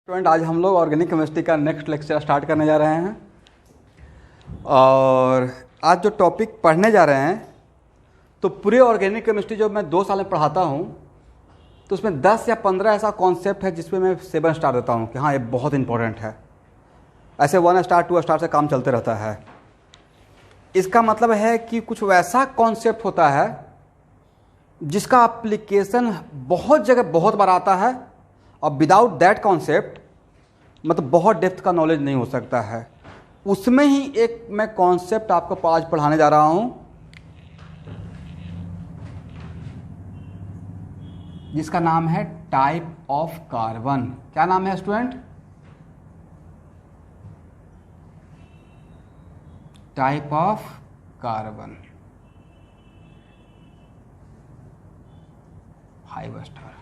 Student, आज हम लोग ऑर्गेनिक केमिस्ट्री का नेक्स्ट लेक्चर स्टार्ट करने जा रहे हैं। और आज जो टॉपिक पढ़ने जा रहे हैं तो पूरे ऑर्गेनिक केमिस्ट्री जो मैं 2 साल में पढ़ाता हूँ तो उसमें 10 या 15 ऐसा कॉन्सेप्ट है जिसमें मैं 7 स्टार देता हूँ कि हाँ ये बहुत इंपॉर्टेंट है। ऐसे 1 स्टार 2 स्टार से काम चलते रहता है। इसका मतलब है कि कुछ वैसा कॉन्सेप्ट होता है जिसका एप्लीकेशन बहुत जगह बहुत बार आता है और विदाउट दैट कॉन्सेप्ट मतलब बहुत डेप्थ का नॉलेज नहीं हो सकता है। उसमें ही एक मैं कॉन्सेप्ट आपको आज पढ़ाने जा रहा हूं जिसका नाम है टाइप ऑफ कार्बन। क्या नाम है student? Type of carbon 5 star.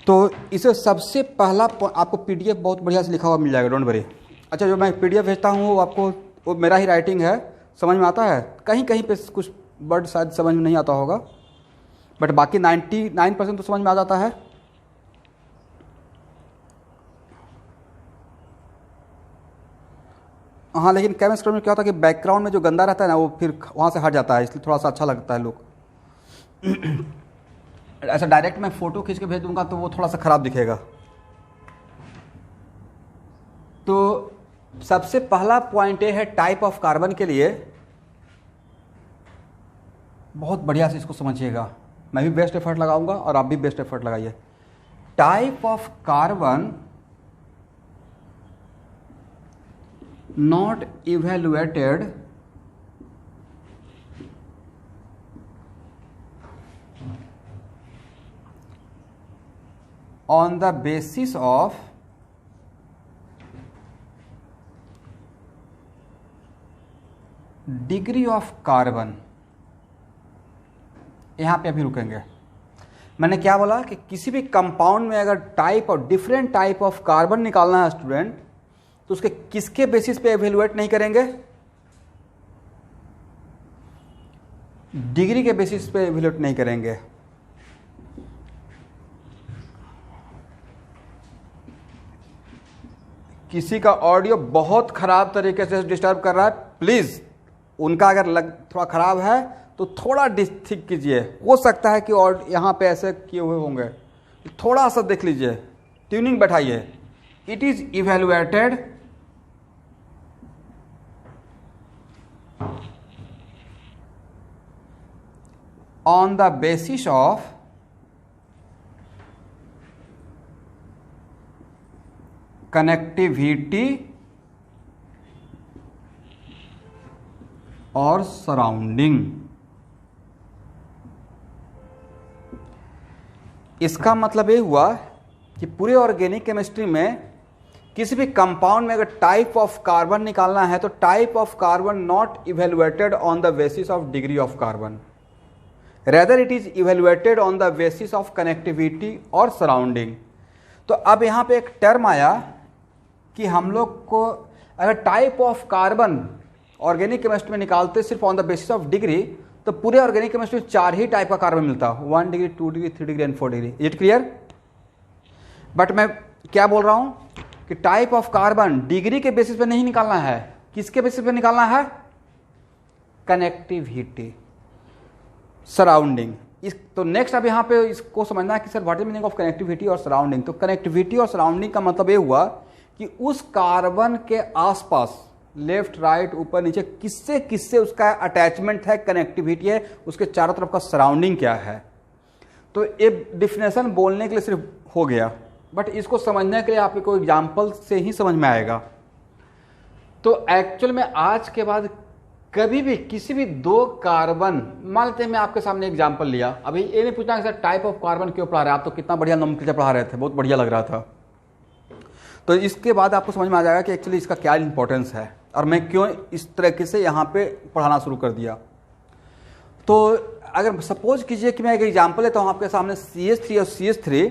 तो इसे सबसे पहला आपको पीडीएफ बहुत बढ़िया से लिखा हुआ मिल जाएगा, डोंट वरी। अच्छा, जो मैं पीडीएफ भेजता हूँ वो आपको वो मेरा ही राइटिंग है, समझ में आता है। कहीं कहीं पे कुछ वर्ड शायद समझ में नहीं आता होगा बट बाकी 99% तो समझ में आ जाता है। हाँ, लेकिन केमिस्ट्री में क्या होता है कि बैकग्राउंड में जो गंदा रहता है ना वो फिर वहाँ से हट जाता है, इसलिए थोड़ा सा अच्छा लगता है लोग। ऐसा डायरेक्ट मैं फ़ोटो खींच के भेज दूंगा तो वो थोड़ा सा ख़राब दिखेगा। तो सबसे पहला पॉइंट ये है टाइप ऑफ कार्बन के लिए, बहुत बढ़िया से इसको समझिएगा। मैं भी बेस्ट एफर्ट लगाऊंगा और आप भी बेस्ट एफर्ट लगाइए। Type of carbon not evaluated on the basis of degree of carbon. यहां पे अभी रुकेंगे। मैंने क्या बोला कि किसी भी कंपाउंड में अगर टाइप और डिफरेंट टाइप ऑफ कार्बन निकालना है स्टूडेंट तो उसके किसके बेसिस पे एवेल्युएट नहीं करेंगे? डिग्री के बेसिस पे एवेल्युएट नहीं करेंगे। किसी का ऑडियो बहुत खराब तरीके से डिस्टर्ब कर रहा है, प्लीज उनका अगर थोड़ा खराब है तो थोड़ा ठीक कीजिए। हो सकता है कि और यहाँ पे ऐसे किए हुए होंगे, थोड़ा सा देख लीजिए, ट्यूनिंग बैठाइए। It is evaluated on the basis of connectivity और सराउंडिंग। इसका मतलब ये हुआ कि पूरे ऑर्गेनिक केमिस्ट्री में किसी भी कंपाउंड में अगर टाइप ऑफ कार्बन निकालना है तो type of carbon not evaluated on the basis of degree of carbon, rather it is evaluated on the basis of connectivity और सराउंडिंग। तो अब यहां पे एक टर्म आया कि हम लोग को अगर type of carbon organic chemistry में निकालते सिर्फ on the basis of degree तो पूरे ऑर्गेनिक केमिस्ट्री में 4 ही टाइप का कार्बन मिलता, 1 degree, 2 degree, 3 degree and 4 degree. Is it clear? But मैं क्या बोल रहा हूं कि टाइप ऑफ कार्बन डिग्री के बेसिस पे नहीं निकालना है। किसके बेसिस पे निकालना है? Connectivity, surrounding. तो नेक्स्ट अब यहाँ पे इसको समझना है कि sir what is meaning of connectivity और सराउंडिंग। तो कनेक्टिविटी और सराउंडिंग का मतलब ये हुआ कि उस कार्बन के आसपास लेफ्ट राइट ऊपर नीचे किससे किससे उसका अटैचमेंट है, कनेक्टिविटी है, उसके चारों तरफ का सराउंडिंग क्या है। तो ये डिफिनेशन बोलने के लिए सिर्फ हो गया, बट इसको समझने के लिए आपको एग्जाम्पल से ही समझ में आएगा। तो एक्चुअल में आज के बाद कभी भी किसी भी 2 कार्बन, मान लेते हैं मैं आपके सामने एग्जाम्पल लिया, अभी ये नहीं पूछना कि सर टाइप ऑफ कार्बन क्यों पढ़ा रहे हैं, आप तो कितना बढ़िया नोमेनक्लेचर पढ़ा रहे थे, बहुत बढ़िया लग रहा था। तो इसके बाद आपको समझ में आ जाएगा कि एक्चुअली इसका क्या इंपॉर्टेंस है और मैं क्यों इस तरीके से यहाँ पे पढ़ाना शुरू कर दिया। तो अगर सपोज कीजिए कि मैं एक एग्जांपल लेता हूँ आपके सामने CH3 और CH3,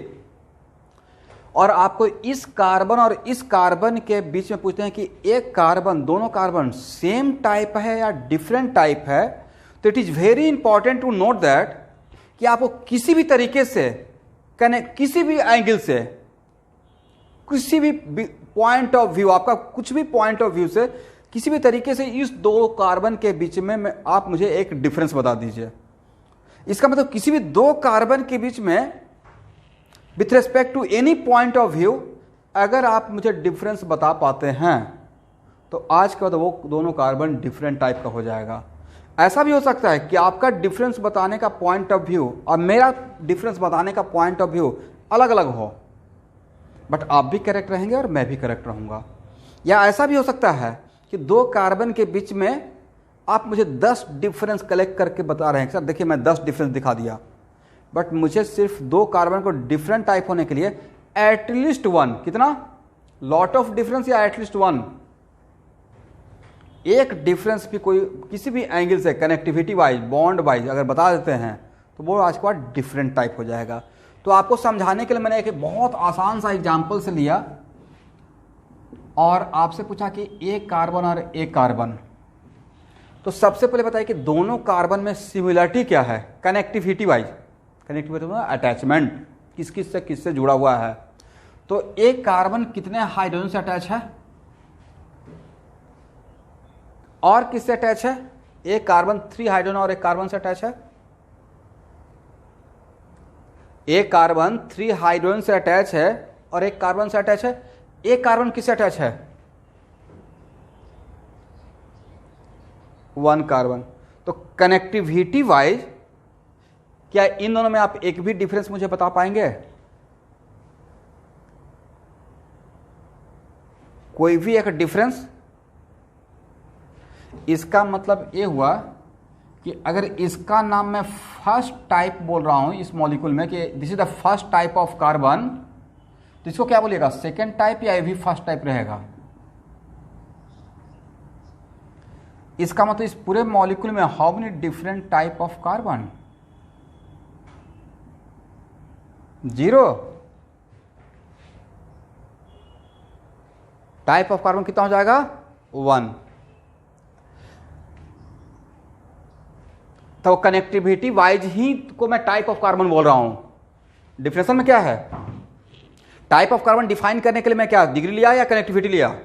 और आपको इस कार्बन और इस कार्बन के बीच में पूछते हैं कि एक कार्बन, दोनों कार्बन सेम टाइप है या डिफरेंट टाइप है, तो it is very important to note that कि आपको किसी भी तरीके से किसी भी एंगल से, किसी भी पॉइंट ऑफ व्यू, आपका कुछ भी पॉइंट ऑफ व्यू से किसी भी तरीके से इस दो कार्बन के बीच में आप मुझे एक डिफरेंस बता दीजिए। इसका मतलब किसी भी दो कार्बन के बीच में with respect to any point of view अगर आप मुझे डिफरेंस बता पाते हैं तो आज के बाद वो दोनों कार्बन डिफरेंट टाइप का हो जाएगा। ऐसा भी हो सकता है कि आपका डिफरेंस बताने का पॉइंट ऑफ व्यू और मेरा डिफरेंस बताने का पॉइंट ऑफ व्यू अलग अलग हो, बट आप भी करेक्ट रहेंगे और मैं भी करेक्ट रहूँगा। या ऐसा भी हो सकता है कि दो कार्बन के बीच में आप मुझे 10 डिफरेंस कलेक्ट करके बता रहे हैं, सर देखिए मैं 10 डिफरेंस दिखा दिया, बट मुझे सिर्फ दो कार्बन को डिफरेंट टाइप होने के लिए एटलीस्ट वन, कितना, लॉट ऑफ डिफरेंस या एटलीस्ट वन, एक डिफरेंस भी कोई किसी भी एंगल से कनेक्टिविटी वाइज, बॉन्ड वाइज अगर बता देते हैं तो वो आज के बाद डिफरेंट टाइप हो जाएगा। तो आपको समझाने के लिए मैंने एक बहुत आसान सा एग्जाम्पल से लिया और आपसे पूछा कि एक कार्बन और एक कार्बन, तो सबसे पहले बताइए कि दोनों कार्बन में सिमिलरिटी क्या है कनेक्टिविटी वाइज। कनेक्टिविटी मतलब अटैचमेंट, किस किस से किससे जुड़ा हुआ है। तो एक कार्बन कितने हाइड्रोजन से अटैच है और किससे अटैच है? एक कार्बन 3 हाइड्रोजन और एक कार्बन से अटैच है। एक कार्बन 3 हाइड्रोजन से अटैच है और एक कार्बन से अटैच है। एक कार्बन किससे अटैच है? 1 कार्बन। तो कनेक्टिविटी वाइज क्या इन दोनों में आप एक भी डिफरेंस मुझे बता पाएंगे? कोई भी एक डिफरेंस? इसका मतलब ये हुआ कि अगर इसका नाम मैं फर्स्ट टाइप बोल रहा हूं इस मॉलिक्यूल में कि this is the first type of carbon, तो इसको क्या बोलिएगा, सेकेंड टाइप या ये भी फर्स्ट टाइप रहेगा? इसका मतलब इस पूरे मॉलिक्यूल में how many different type of carbon? 0। Type of carbon कितना हो जाएगा? 1। तो कनेक्टिविटी वाइज ही को मैं टाइप ऑफ कार्बन बोल रहा हूं। डिफिनेशन में क्या है? टाइप ऑफ कार्बन डिफाइन करने के लिए मैं क्या डिग्री लिया या कनेक्टिविटी लिया?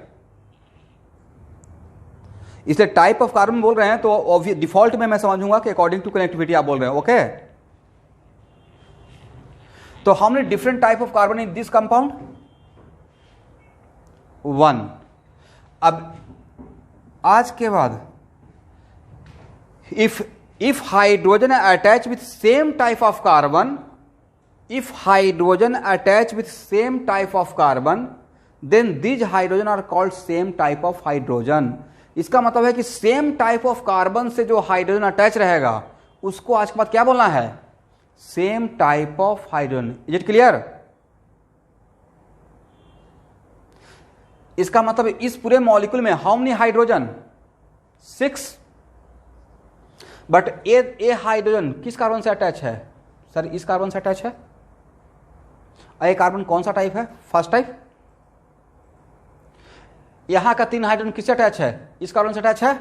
इसलिए टाइप ऑफ कार्बन बोल रहे हैं तो डिफॉल्ट में मैं समझूंगा कि अकॉर्डिंग टू कनेक्टिविटी आप बोल रहे हैं। ओके, तो how many different type of carbon in this compound? 1। अब आज के बाद if hydrogen attach with same type of carbon, if hydrogen attach with same type of carbon, then these hydrogen are called same type of hydrogen। इसका मतलब है कि same type of carbon से जो हाइड्रोजन अटैच रहेगा उसको आज के बाद क्या बोलना है? Same type of hydrogen. Is it clear? इसका मतलब इस पूरे मॉलिक्यूल में how many hydrogen? 6। But A hydrogen किस कार्बन से अटैच है? सर इस कार्बन से अटैच है। ये कार्बन कौन सा टाइप है? First type. यहां का 3 हाइड्रोजन किससे अटैच है? इस कार्बन से अटैच है।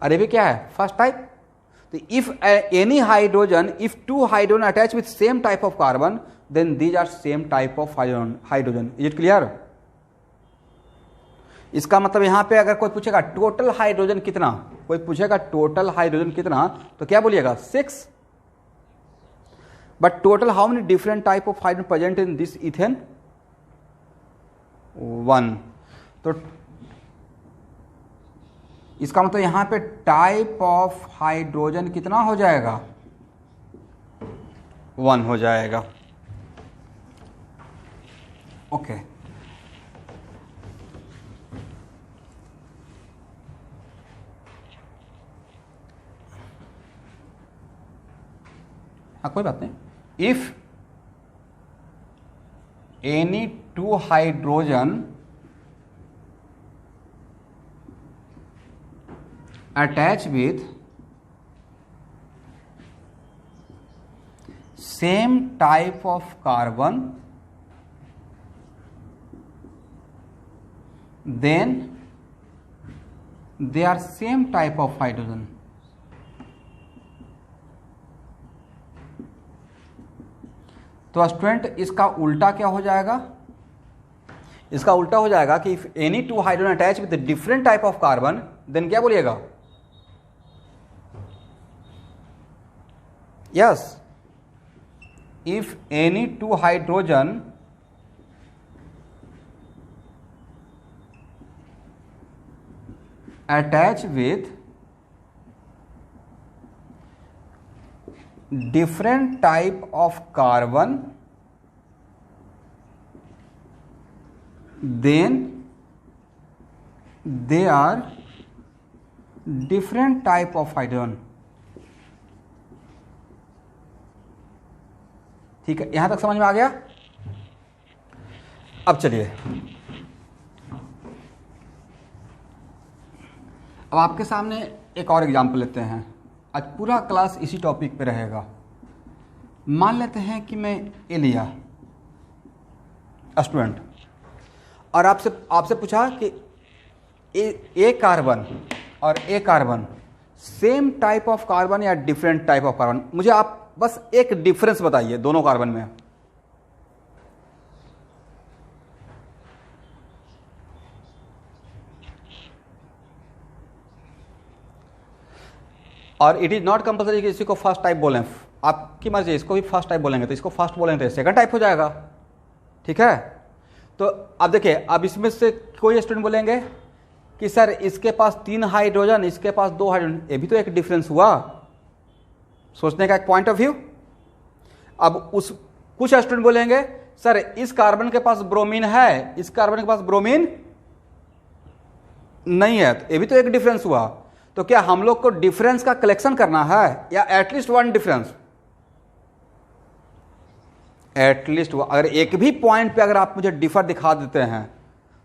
अरे भी क्या है? First type. तो if any hydrogen, if 2 hydrogen attach with same type of carbon, then these are same type of hydrogen. Is it clear? इसका मतलब यहां पे अगर कोई पूछेगा टोटल हाइड्रोजन कितना, कोई पूछेगा टोटल हाइड्रोजन कितना, तो क्या बोलिएगा? 6। But total how many different type of hydrogen present in this ethane? 1। तो इसका मतलब यहां पे टाइप ऑफ हाइड्रोजन कितना हो जाएगा? 1 हो जाएगा। ओके, हाँ कोई बात नहीं। If any 2 hydrogen attach with same type of carbon, then they are same type of hydrogen। तो स्टूडेंट इसका उल्टा क्या हो जाएगा? इसका उल्टा हो जाएगा कि if any two hydrogen attach with different type of carbon, then क्या बोलिएगा? Yes, if any two hydrogen attach with different type of carbon, then they are different type of hydrogen. ठीक है, यहां तक समझ में आ गया? अब चलिए, अब आपके सामने एक और एग्जांपल लेते हैं। आज पूरा क्लास इसी टॉपिक पे रहेगा। मान लेते हैं कि मैं ए लिया स्टूडेंट, और आपसे पूछा कि ए कार्बन और a carbon same type of carbon या डिफरेंट टाइप ऑफ कार्बन। मुझे आप बस एक डिफरेंस बताइए दोनों कार्बन में। और इट इज नॉट कंपल्सरी कि इसी को फर्स्ट टाइप बोलें, आपकी मर्जी। इसको भी फर्स्ट टाइप बोलेंगे तो इसको फर्स्ट बोलेंगे तो सेकंड टाइप हो जाएगा। ठीक है, तो अब देखिए, अब इसमें से कोई स्टूडेंट बोलेंगे कि सर इसके पास 3 हाइड्रोजन, इसके पास 2 हाइड्रोजन, ये भी तो एक डिफरेंस हुआ। सोचने का एक पॉइंट ऑफ व्यू। अब उस कुछ स्टूडेंट बोलेंगे सर इस कार्बन के पास ब्रोमीन है, इस कार्बन के पास ब्रोमीन नहीं है, तो ये भी तो एक डिफरेंस हुआ। तो क्या हम लोग को डिफरेंस का कलेक्शन करना है या एटलीस्ट वन डिफरेंस? एटलीस्ट अगर एक भी पॉइंट पे अगर आप मुझे डिफर दिखा देते हैं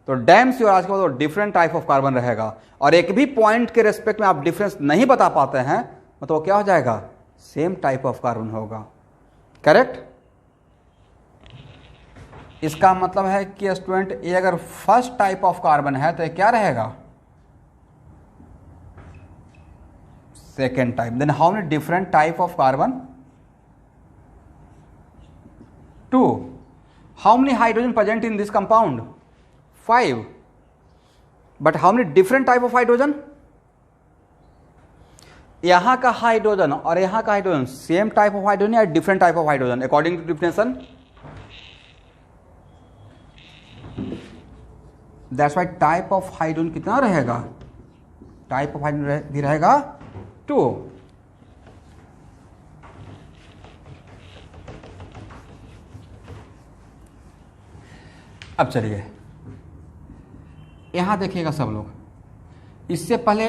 तो डैम श्योर आज के बाद वो डिफरेंट टाइप ऑफ कार्बन रहेगा। और एक भी पॉइंट के रेस्पेक्ट में आप डिफरेंस नहीं बता पाते हैं मतलब वो क्या हो जाएगा? सेम टाइप ऑफ कार्बन होगा। करेक्ट? इसका मतलब है कि स्टूडेंट ये अगर फर्स्ट टाइप ऑफ कार्बन है तो ये क्या रहेगा? Second type. Then how many different type of carbon? 2. How many hydrogen present in this compound? 5. But how many different type of hydrogen? यहां का हाइड्रोजन और यहां का hydrogen same type of hydrogen या different type of hydrogen according to definition? That's why type of hydrogen कितना रहेगा? Type of hydrogen भी रहेगा 2. अब चलिए यहां देखिएगा सब लोग, इससे पहले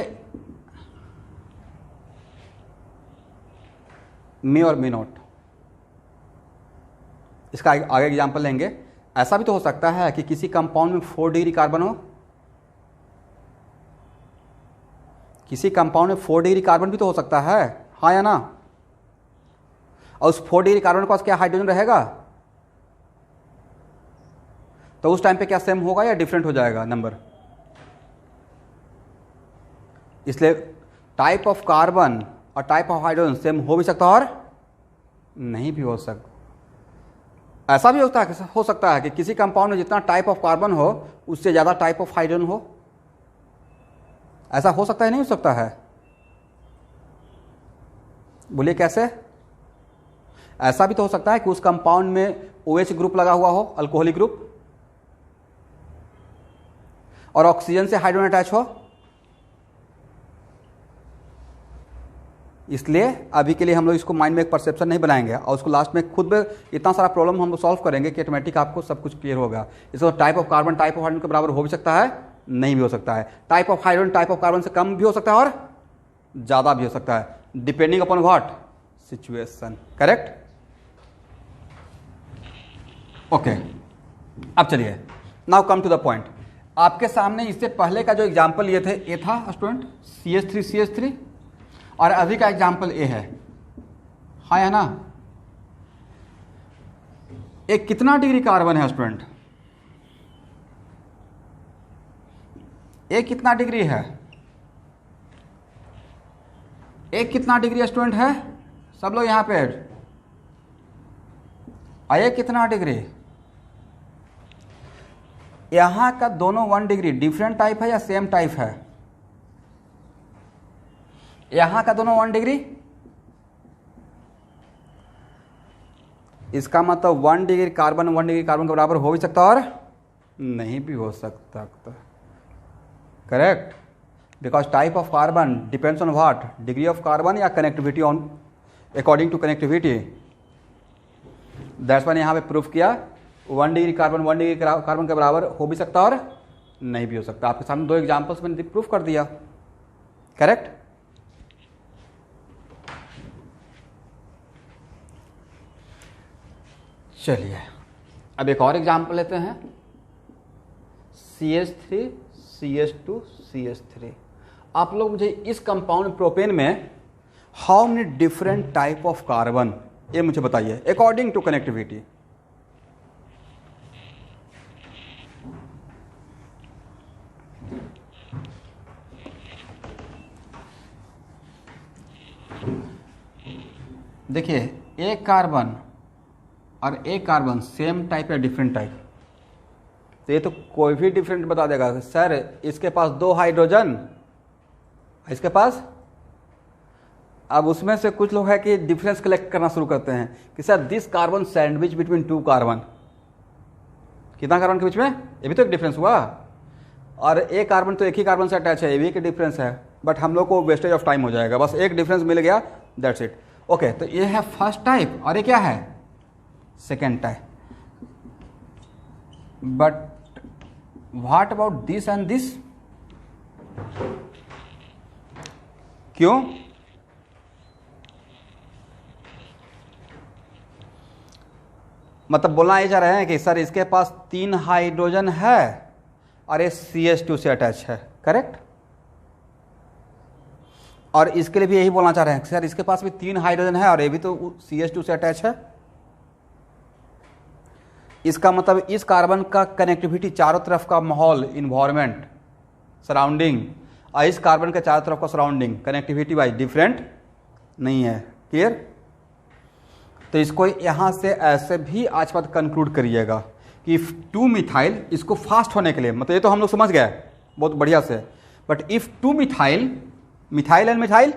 मे और मे नॉट, इसका आगे एग्जांपल लेंगे। ऐसा भी तो हो सकता है कि किसी कंपाउंड में 4 डिग्री कार्बन हो, किसी कंपाउंड में 4 डिग्री कार्बन भी तो हो सकता है, हाँ या ना? और उस 4 डिग्री कार्बन के पास क्या हाइड्रोजन रहेगा? तो उस टाइम पे क्या सेम होगा या डिफरेंट हो जाएगा नंबर? इसलिए टाइप ऑफ कार्बन और टाइप ऑफ हाइड्रोजन सेम हो भी सकता है और नहीं भी हो सकता। ऐसा भी हो सकता है कि किसी कंपाउंड में जितना टाइप ऑफ कार्बन हो उससे ज़्यादा टाइप ऑफ हाइड्रोजन हो। ऐसा हो सकता है नहीं हो सकता है? बोलिए कैसे? ऐसा भी तो हो सकता है कि उस कंपाउंड में OH ग्रुप लगा हुआ हो, अल्कोहलिक ग्रुप, और ऑक्सीजन से हाइड्रोजन अटैच हो। इसलिए अभी के लिए हम लोग इसको माइंड में एक परसेप्शन नहीं बनाएंगे और उसको लास्ट में खुद में इतना सारा प्रॉब्लम हम लोग सॉल्व करेंगे कि ऑटोमेटिक आपको सब कुछ क्लियर होगा। इसको type of carbon type of hydrogen के बराबर हो भी सकता है, नहीं भी हो सकता है। Type of hydrogen type of carbon से कम भी हो सकता है और ज़्यादा भी हो सकता है, depending upon what situation. Correct? Okay, अब चलिए now come to the point. आपके सामने इससे पहले का जो एग्जाम्पल ये थे, ए था स्टूडेंट CH3 और अभी का एग्जाम्पल ए है, हाँ या ना? एक कितना डिग्री कार्बन है स्टूडेंट? एक कितना डिग्री है? एक कितना डिग्री स्टूडेंट है? सब लोग यहां पे आया कितना डिग्री? यहां का दोनों 1 डिग्री डिफरेंट टाइप है या सेम टाइप है? यहां का दोनों 1 डिग्री, इसका मतलब 1 डिग्री कार्बन 1 डिग्री कार्बन के बराबर हो भी सकता और नहीं भी हो सकता। Correct, because type of carbon depends on what, degree of carbon या connectivity on according to connectivity. That's why यहां पे प्रूफ किया 1 डिग्री कार्बन 1 डिग्री कार्बन के बराबर हो भी सकता और नहीं भी हो सकता। आपके सामने 2 एग्जाम्पल्स मैंने प्रूफ कर दिया। करेक्ट। चलिए अब एक और एग्जाम्पल लेते हैं, CH3 CH2 CH3। आप लोग मुझे इस कंपाउंड प्रोपेन में how many different type of carbon, ये मुझे बताइए अकॉर्डिंग टू कनेक्टिविटी। देखिए एक कार्बन और एक कार्बन सेम टाइप या डिफरेंट टाइप, तो ये तो कोई भी डिफरेंट बता देगा। सर इसके पास 2 हाइड्रोजन, इसके पास, अब उसमें से कुछ लोग हैं कि डिफरेंस कलेक्ट करना शुरू करते हैं कि sir this carbon sandwich between 2 carbon, कितना कार्बन के बीच में, ये भी तो एक डिफरेंस हुआ। और एक कार्बन तो एक ही कार्बन से अटैच है, ये भी एक डिफरेंस है, बट हम लोग को वेस्टेज ऑफ टाइम हो जाएगा, बस एक डिफरेंस मिल गया, दैट्स इट। ओके, तो ये है फर्स्ट टाइप और ये क्या है, second type. But what about this and this, क्यों? मतलब बोलना ये चाह रहे हैं कि सर इसके पास 3 हाइड्रोजन है और ये CH2 से अटैच है, करेक्ट। और इसके लिए भी यही बोलना चाह रहे हैं कि सर इसके पास भी 3 हाइड्रोजन है और ये भी तो CH2 से अटैच है। इसका मतलब इस कार्बन का कनेक्टिविटी, चारों तरफ का माहौल, इन्वायरमेंट, सराउंडिंग, और इस कार्बन के चारों तरफ का सराउंडिंग कनेक्टिविटी वाइज डिफरेंट नहीं है। क्लियर? तो इसको यहां से ऐसे भी आज बात कंक्लूड करिएगा कि इफ 2 मिथाइल, इसको फास्ट होने के लिए, मतलब ये तो हम लोग समझ गए बहुत बढ़िया से, but if 2 methyl, methyl and methyl,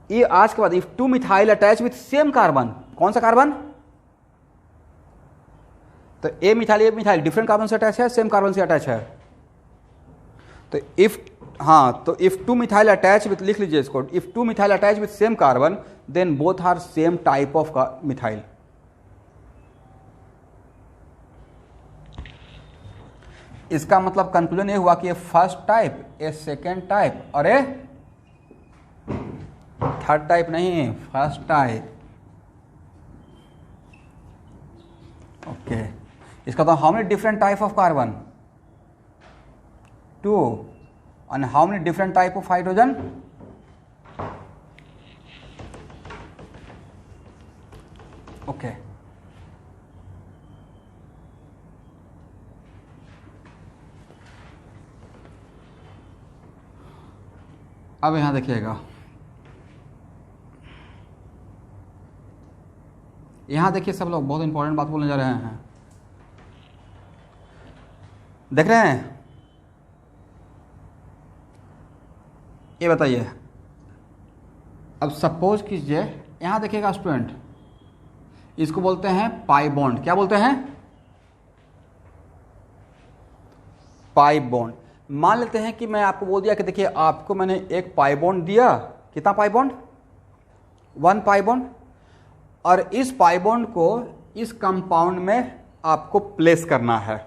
ये आज के बाद if 2 methyl attach with same carbon, कौन सा कार्बन, तो ए मिथाइल डिफरेंट कार्बन से अटैच है, सेम कार्बन से अटैच है। तो इफ, हाँ, तो इफ 2 मिथाइल अटैच विथ, लिख लीजिए इसको, if 2 methyl attach with same carbon then both are same type of methyl. इसका मतलब कंक्लूजन ये हुआ कि ये फर्स्ट टाइप, ये सेकेंड टाइप और ये थर्ड टाइप नहीं, फर्स्ट टाइप। ओके, इसका तो how many different type of carbon, 2, and how many different type of hydrogen, okay। अब यहां देखिएगा, यहां देखिए सब लोग बहुत इंपॉर्टेंट बात बोलने जा रहे हैं, देख रहे हैं? ये बताइए, अब सपोज कीजिए, यहां देखिएगा स्टूडेंट, इसको बोलते हैं पाई बॉन्ड। क्या बोलते हैं? Pi bond. मान लेते हैं कि मैं आपको बोल दिया कि देखिए आपको मैंने एक पाई बॉन्ड दिया, कितना पाई बॉन्ड, 1 पाई बॉन्ड, और इस पाई बॉन्ड को इस कंपाउंड में आपको प्लेस करना है,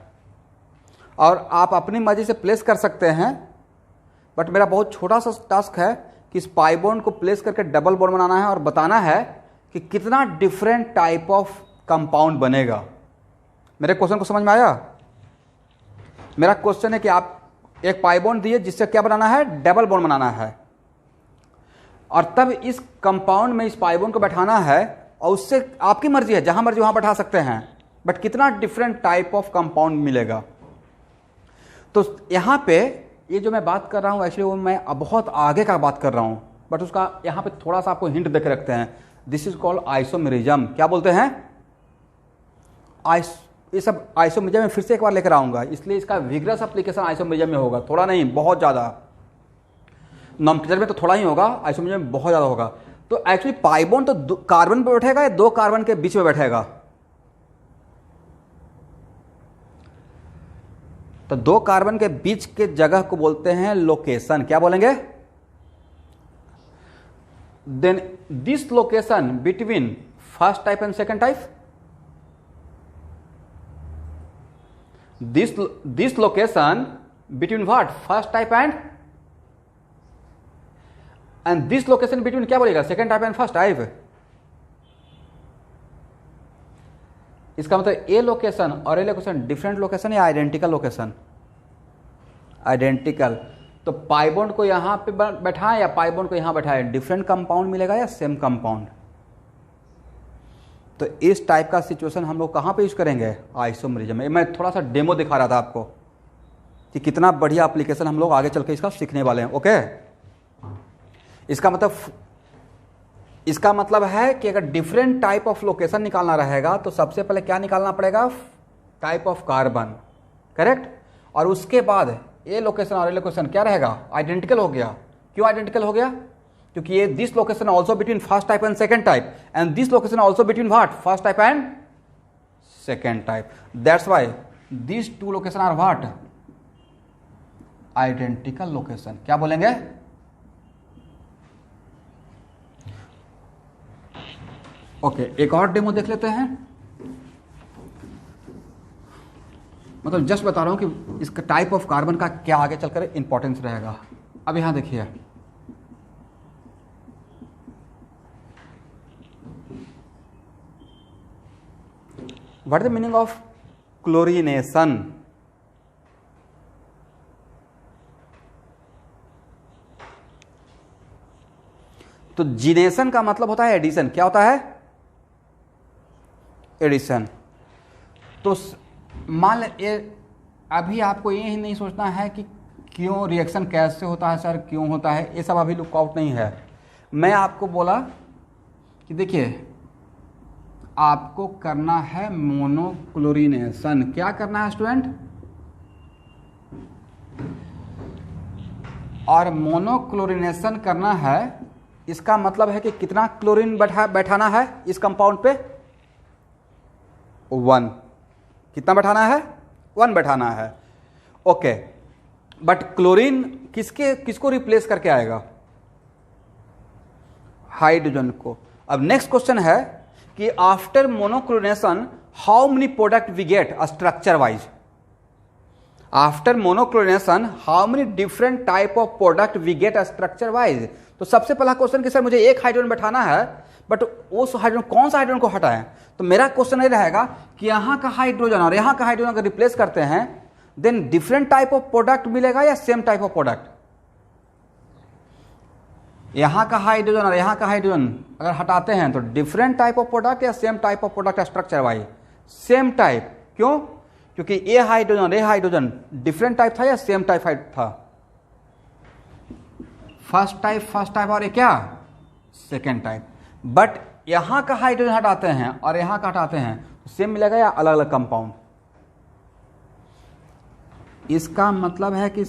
और आप अपनी मर्जी से प्लेस कर सकते हैं, बट मेरा बहुत छोटा सा टास्क है कि इस पाई बॉन्ड को प्लेस करके डबल बॉन्ड बनाना है और बताना है कि कितना डिफरेंट टाइप ऑफ कंपाउंड बनेगा। मेरे क्वेश्चन को समझ में आया? मेरा क्वेश्चन है कि आप एक पाई बॉन्ड दिए जिससे क्या बनाना है, डबल बॉन्ड बनाना है, और तब इस कंपाउंड में इस पाई बॉन्ड को बैठाना है, और उससे आपकी मर्जी है, जहां मर्जी वहां बैठा सकते हैं, बट कितना डिफरेंट टाइप ऑफ कंपाउंड मिलेगा। तो यहां पे ये जो मैं बात कर रहा हूं एक्चुअली वो मैं बहुत आगे का बात कर रहा हूं, बट उसका यहां पे थोड़ा सा आपको हिंट देकर रखते हैं। This is called isomerism. क्या बोलते हैं? ये सब आइसोमेरिज्म में फिर से एक बार लेकर आऊंगा, इसलिए इसका विग्रस एप्लीकेशन आइसोमेरिज्म में होगा, थोड़ा नहीं बहुत ज़्यादा। नॉमेनक्लेचर में तो थोड़ा ही होगा, आइसोमेरिज्म में बहुत ज़्यादा होगा। तो एक्चुअली पाई बॉन्ड तो कार्बन पे बैठेगा या दो कार्बन के बीच में बैठेगा? तो दो कार्बन के बीच के जगह को बोलते हैं लोकेशन। क्या बोलेंगे? Then this location between first type and second type, this location between what? First type and this location between क्या बोलेगा? Second type and first type. इसका मतलब ए लोकेशन और ए लोकेशन डिफरेंट लोकेशन या आइडेंटिकल लोकेशन? आइडेंटिकल। तो pi bond को यहां पे बैठाएं या पाई बॉन्ड को यहां बैठाएं, डिफरेंट कंपाउंड मिलेगा या सेम कंपाउंड? तो इस टाइप का सिचुएशन हम लोग कहां पे यूज करेंगे? आइसोमेरिज्म में। मैं थोड़ा सा डेमो दिखा रहा था आपको कि कितना बढ़िया एप्लीकेशन हम लोग आगे चल के इसका सीखने वाले हैं। ओके, इसका मतलब है कि अगर डिफरेंट टाइप ऑफ लोकेशन निकालना रहेगा तो सबसे पहले क्या निकालना पड़ेगा? Type of carbon, correct. और उसके बाद ए लोकेशन और ए लोकेशन क्या रहेगा? आइडेंटिकल हो गया। क्यों आइडेंटिकल हो गया? क्योंकि ये this location also between first type and second type and this location also between what? First type and second type. That's why this two location are what? Identical location. क्या बोलेंगे? Okay, एक और demo देख लेते हैं। मतलब just बता रहा हूं कि इसका टाइप ऑफ कार्बन का क्या आगे चलकर इंपॉर्टेंस रहेगा। अब यहां देखिए, what is the meaning of chlorination? तो जीनेशन का मतलब होता है एडिशन। क्या होता है? एडिशन। तो मान ले, अभी आपको ये ही नहीं सोचना है कि क्यों रिएक्शन कैसे होता है सर, क्यों होता है, ये सब अभी लुकआउट नहीं है। मैं आपको बोला कि देखिए आपको करना है मोनोक्लोरिनेशन। क्या करना है स्टूडेंट? और मोनोक्लोरिनेशन करना है, इसका मतलब है कि कितना क्लोरीन बैठाना है इस कंपाउंड पे? 1। कितना बैठाना है? 1 बैठाना है। ओके, बट क्लोरीन किसको रिप्लेस करके आएगा? हाइड्रोजन को। अब नेक्स्ट क्वेश्चन है कि after monochlorination how many product we get structure wise? After monochlorination how many different type of product we get structure wise? तो सबसे पहला क्वेश्चन कि सर मुझे एक हाइड्रोजन बैठाना है, बट उस हाइड्रोजन कौन सा हाइड्रोजन को हटाएं? तो मेरा क्वेश्चन ये रहेगा कि यहां का हाइड्रोजन और यहां का हाइड्रोजन अगर रिप्लेस करते हैं then different type of product मिलेगा या सेम टाइप ऑफ प्रोडक्ट? यहां का हाइड्रोजन और यहां का हाइड्रोजन अगर हटाते हैं तो डिफरेंट टाइप ऑफ प्रोडक्ट या same type of product structure wise? Same type. क्यों? क्योंकि ए हाइड्रोजन और ए हाइड्रोजन डिफरेंट टाइप था या सेम टाइप था? फर्स्ट टाइप और ये क्या? Second type. बट यहां का हाइड्रोजन हटाते हैं और यहां का हटाते हैं तो सेम मिलेगा या अलग अलग कंपाउंड? इसका मतलब है कि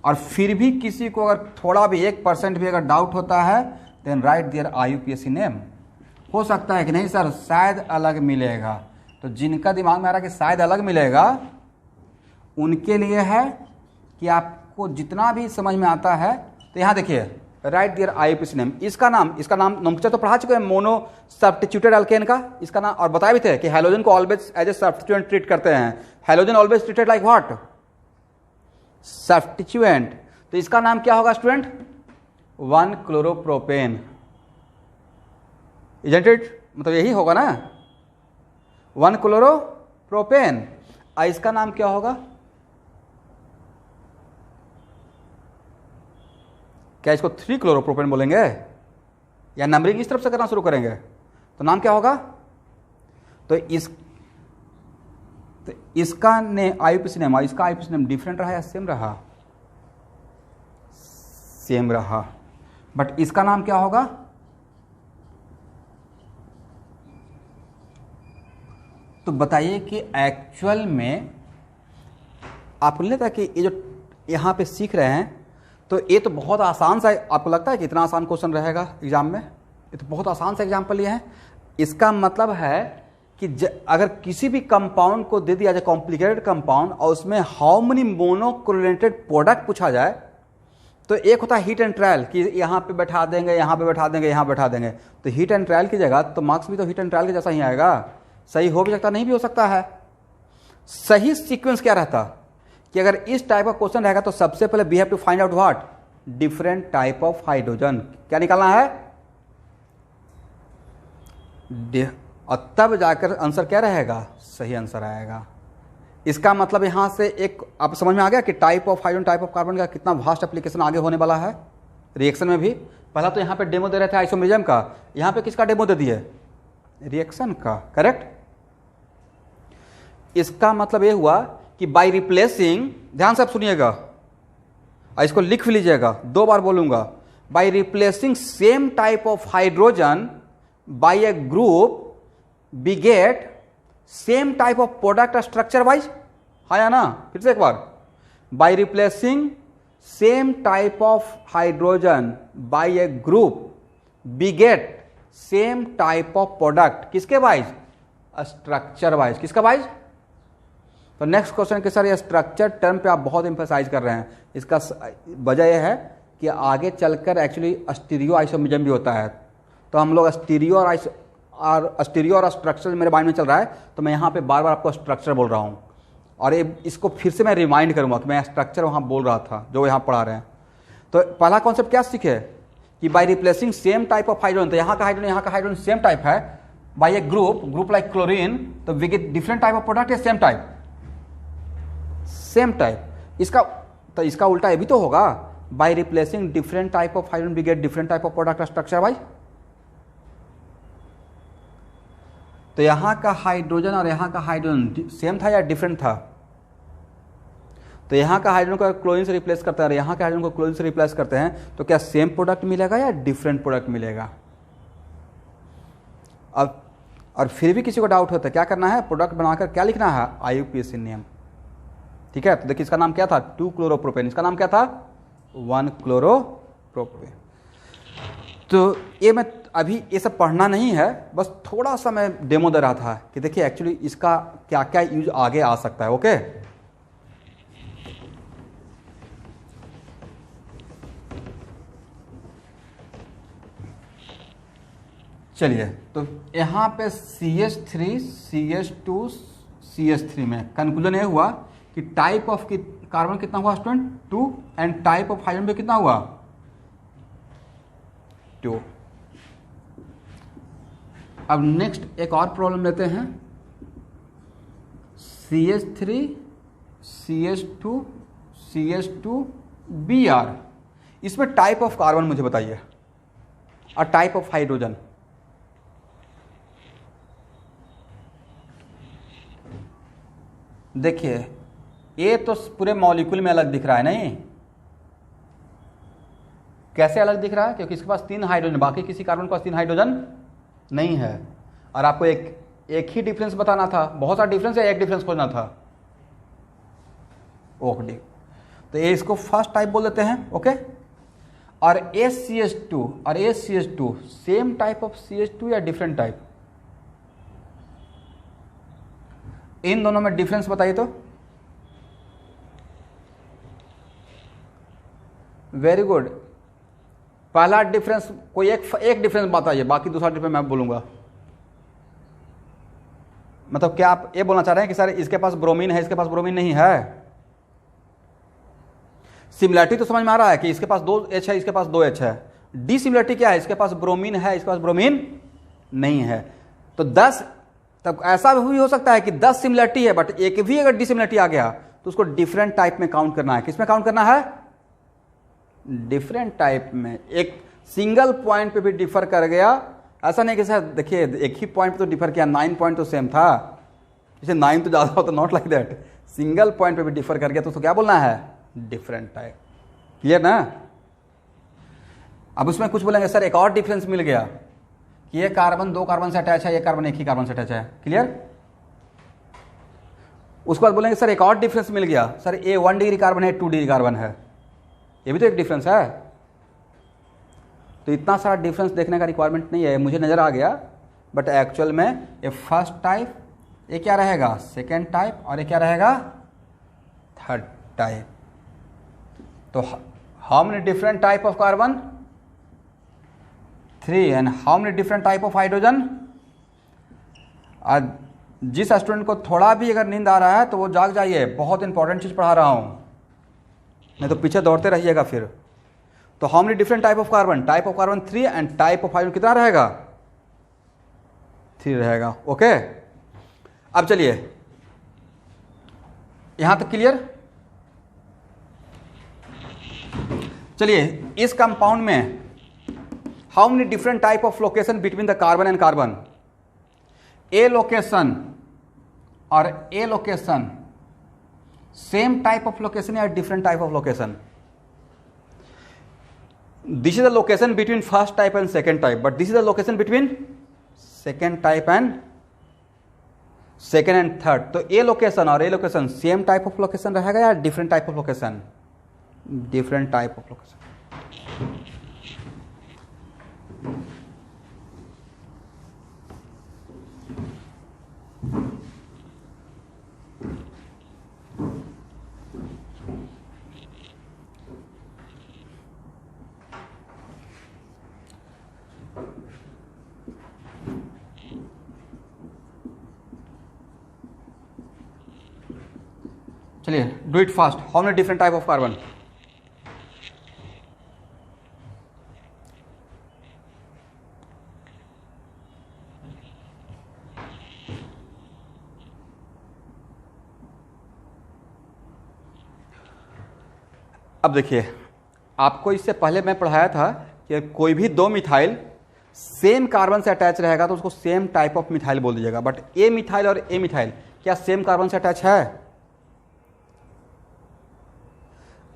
और फिर भी किसी को अगर थोड़ा भी 1% भी अगर डाउट होता है then write there IUPAC name. हो सकता है कि नहीं सर शायद अलग मिलेगा, तो जिनका दिमाग में आ रहा है कि शायद अलग मिलेगा उनके लिए है कि आपको जितना भी समझ में आता है तो यहां देखिए राइट देयर आईयूपीएसी नेम। इसका नाम नोमेनक्लेचर तो पढ़ा चुके हैं मोनो सब्स्टिट्यूटेड अल्केन का। इसका नाम और बताए भी थे कि हैलोजन को always as a substituent treat करते हैं। Halogen always treated like what? Substituent. तो इसका नाम क्या होगा स्टूडेंट? 1-क्लोरोप्रोपेन। Isn't it? मतलब यही होगा ना, 1-क्लोरोप्रोपेन। इसका नाम क्या होगा? क्या इसको 3-क्लोरोप्रोपेन बोलेंगे या नंबरिंग इस तरफ से करना शुरू करेंगे? तो नाम क्या होगा? तो इसका ने आईयूपीएसी नेम, इसका आईयूपीएसी नेम डिफरेंट रहा या सेम रहा? सेम रहा। बट इसका नाम क्या होगा? तो बताइए कि एक्चुअल में आपको नहीं लगता कि ये जो यहाँ पे सीख रहे हैं तो ये तो बहुत आसान सा, आपको लगता है कि इतना आसान क्वेश्चन रहेगा एग्जाम में? ये तो बहुत आसान सा एग्जाम्पल ये है। इसका मतलब है कि अगर किसी भी कंपाउंड को दे दिया जाए कॉम्प्लिकेटेड कंपाउंड और उसमें हाउ मेनी मोनोक्लोरिनेटेड प्रोडक्ट पूछा जाए, तो एक होता है हीट एंड ट्रायल कि यहाँ पे बैठा देंगे, यहाँ पे बैठा देंगे, यहाँ बैठा देंगे, तो हीट एंड ट्रायल की जगह तो मार्क्स भी तो हीट एंड ट्रायल के जैसा ही आएगा। सही हो भी सकता, नहीं भी हो सकता है। सही सीक्वेंस क्या रहता कि अगर इस टाइप का क्वेश्चन रहेगा तो सबसे पहले we have to find out what, different type of hydrogen. क्या निकालना है? और तब जाकर आंसर क्या रहेगा? सही आंसर आएगा। इसका मतलब यहां से एक आप समझ में आ गया कि type of hydrogen, type of carbon का कितना वास्ट एप्लीकेशन आगे होने वाला है रिएक्शन में भी। पहला तो यहां पे डेमो दे रहे थे आइसोमेरिज्म का, यहां पे किसका डेमो दे दिए? रिएक्शन का। करेक्ट। इसका मतलब यह हुआ कि बाय रिप्लेसिंग, ध्यान से आप सुनिएगा, इसको लिख भी लीजिएगा, 2 बार बोलूंगा, by replacing same type of hydrogen by a group we get same type of product structure wise. है ना? फिर से एक बार, by replacing same type of hydrogen by a group we get same type of product, किसके wise? Structure wise. किसका wise? तो next question के सर ये स्ट्रक्चर टर्म पे आप बहुत एम्फेसाइज कर रहे हैं। इसका वजह यह है कि आगे चलकर एक्चुअली स्टीरियो आइसोमेरिज्म भी होता है, तो हम लोग स्टीरियो और स्ट्रक्चर मेरे माइंड में चल रहा है, तो मैं यहाँ पे बार बार आपको स्ट्रक्चर बोल रहा हूँ और ये इसको फिर से मैं रिमाइंड करूँगा कि मैं स्ट्रक्चर वहाँ बोल रहा था जो यहाँ पढ़ा रहे हैं। तो पहला कॉन्सेप्ट क्या सीखे कि by replacing same type of hydrogen, तो यहाँ का हाइड्रोजन सेम टाइप है, by a group like chlorine, तो we get different type of product या सेम टाइप? Same type. इसका उल्टा ये भी तो होगा, by replacing different type of hydrogen we get different type of product structure wise. तो यहां का हाइड्रोजन और यहां का हाइड्रोजन सेम था या डिफरेंट था? तो यहां का हाइड्रोजन को क्लोरीन से रिप्लेस करते हैं और यहां के हाइड्रोजन को क्लोरीन से रिप्लेस करते हैं, तो क्या सेम प्रोडक्ट मिलेगा या डिफरेंट प्रोडक्ट मिलेगा? अब और फिर भी किसी को डाउट होता है, क्या करना है? प्रोडक्ट बनाकर क्या लिखना है? IUPAC नियम। ठीक है, तो देखिए इसका नाम क्या था? 2 क्लोरोप्रोपेन। इसका नाम क्या था? 1 क्लोरोप्रोपेन। तो ये मैं अभी ये सब पढ़ना नहीं है, बस थोड़ा सा मैं डेमो दे रहा था कि देखिए एक्चुअली इसका क्या क्या यूज आगे आ सकता है। ओके, चलिए, तो यहाँ पे CH3 CH2 CH3 में कंक्लूजन ये हुआ कि टाइप ऑफ कार्बन कितना हुआ student? 2, and type of hydrogen भी कितना हुआ? 2। अब नेक्स्ट एक और प्रॉब्लम लेते हैं, CH3 CH2 CH2 Br। इसमें टाइप ऑफ कार्बन मुझे बताइए और टाइप ऑफ हाइड्रोजन। देखिए ये तो पूरे मॉलिक्यूल में अलग दिख रहा है, नहीं? कैसे अलग दिख रहा है? क्योंकि इसके पास 3 हाइड्रोजन, बाकी किसी कार्बन के पास 3 हाइड्रोजन नहीं है। और आपको एक ही डिफरेंस बताना था, बहुत सारा डिफरेंस है, एक डिफरेंस खोजना था। ओके, तो ये इसको फर्स्ट टाइप बोल देते हैं। ओके, और ACH2 और ACH2 same type of CH2 या डिफरेंट टाइप? इन दोनों में डिफरेंस बताइए तो। Very good. पहला डिफरेंस कोई एक डिफरेंस बताइए, बाकी दूसरा डिफरेंस मैं बोलूंगा। मतलब क्या आप ये बोलना चाह रहे हैं कि सर इसके पास ब्रोमीन है, इसके पास ब्रोमीन नहीं है? सिमिलरिटी तो समझ में आ रहा है कि इसके पास 2 H है, इसके पास 2 H है। डिसिमिलरिटी क्या है? इसके पास ब्रोमीन है, इसके पास ब्रोमीन नहीं है। तो 10, तब ऐसा भी हो सकता है कि 10 सिमिलरिटी है बट एक भी अगर डिसिमिलरिटी आ गया तो उसको डिफरेंट टाइप में काउंट करना है। किसमें काउंट करना है? डिफरेंट टाइप में। एक सिंगल पॉइंट पे भी डिफर कर गया, ऐसा नहीं कि सर देखिए एक ही पॉइंट पे तो डिफर किया, 9 पॉइंट तो सेम था, जैसे 9 तो ज्यादा होता, not like that. Single point पे भी डिफर कर गया तो उसको क्या बोलना है? Different type. क्लियर ना? अब उसमें कुछ बोलेंगे सर एक और डिफरेंस मिल गया कि ये कार्बन 2 कार्बन से अटैच है, ये कार्बन एक ही कार्बन से अटैच है। क्लियर? उसके बाद बोलेंगे सर एक और डिफरेंस मिल गया, सर ए 1 डिग्री कार्बन है 2 डिग्री कार्बन है, ये भी तो एक डिफरेंस है। तो इतना सारा डिफरेंस देखने का रिक्वायरमेंट नहीं है, मुझे नज़र आ गया, बट एक्चुअल में ये फर्स्ट टाइप, ये क्या रहेगा सेकेंड टाइप, और ये क्या रहेगा थर्ड टाइप। तो how many different type of carbon 3 and how many different type of hydrogen. आज जिस स्टूडेंट को थोड़ा भी अगर नींद आ रहा है तो वो जाग जाइए, बहुत इंपॉर्टेंट चीज़ पढ़ा रहा हूँ, नहीं तो पीछे दौड़ते रहिएगा फिर। तो how many different type of carbon, type of carbon 3 and type of hydrogen कितना रहेगा 3 रहेगा। ओके, अब चलिए यहां तक क्लियर। चलिए इस कंपाउंड में how many different type of location between the carbon and carbon, a location और ए location same type of location या different type of location. This is the location between first type and second type, but this is the location between second type and second and third. तो a location और ए location same type of location रहेगा या different type of location, different type of location. चलिए do it fast, how many different type of carbon. अब देखिए, आपको इससे पहले मैं पढ़ाया था कि कोई भी 2 मिथाइल सेम कार्बन से अटैच रहेगा तो उसको सेम टाइप ऑफ मिथाइल बोल दीजिएगा। बट ए मिथाइल और ए मिथाइल क्या सेम कार्बन से अटैच है?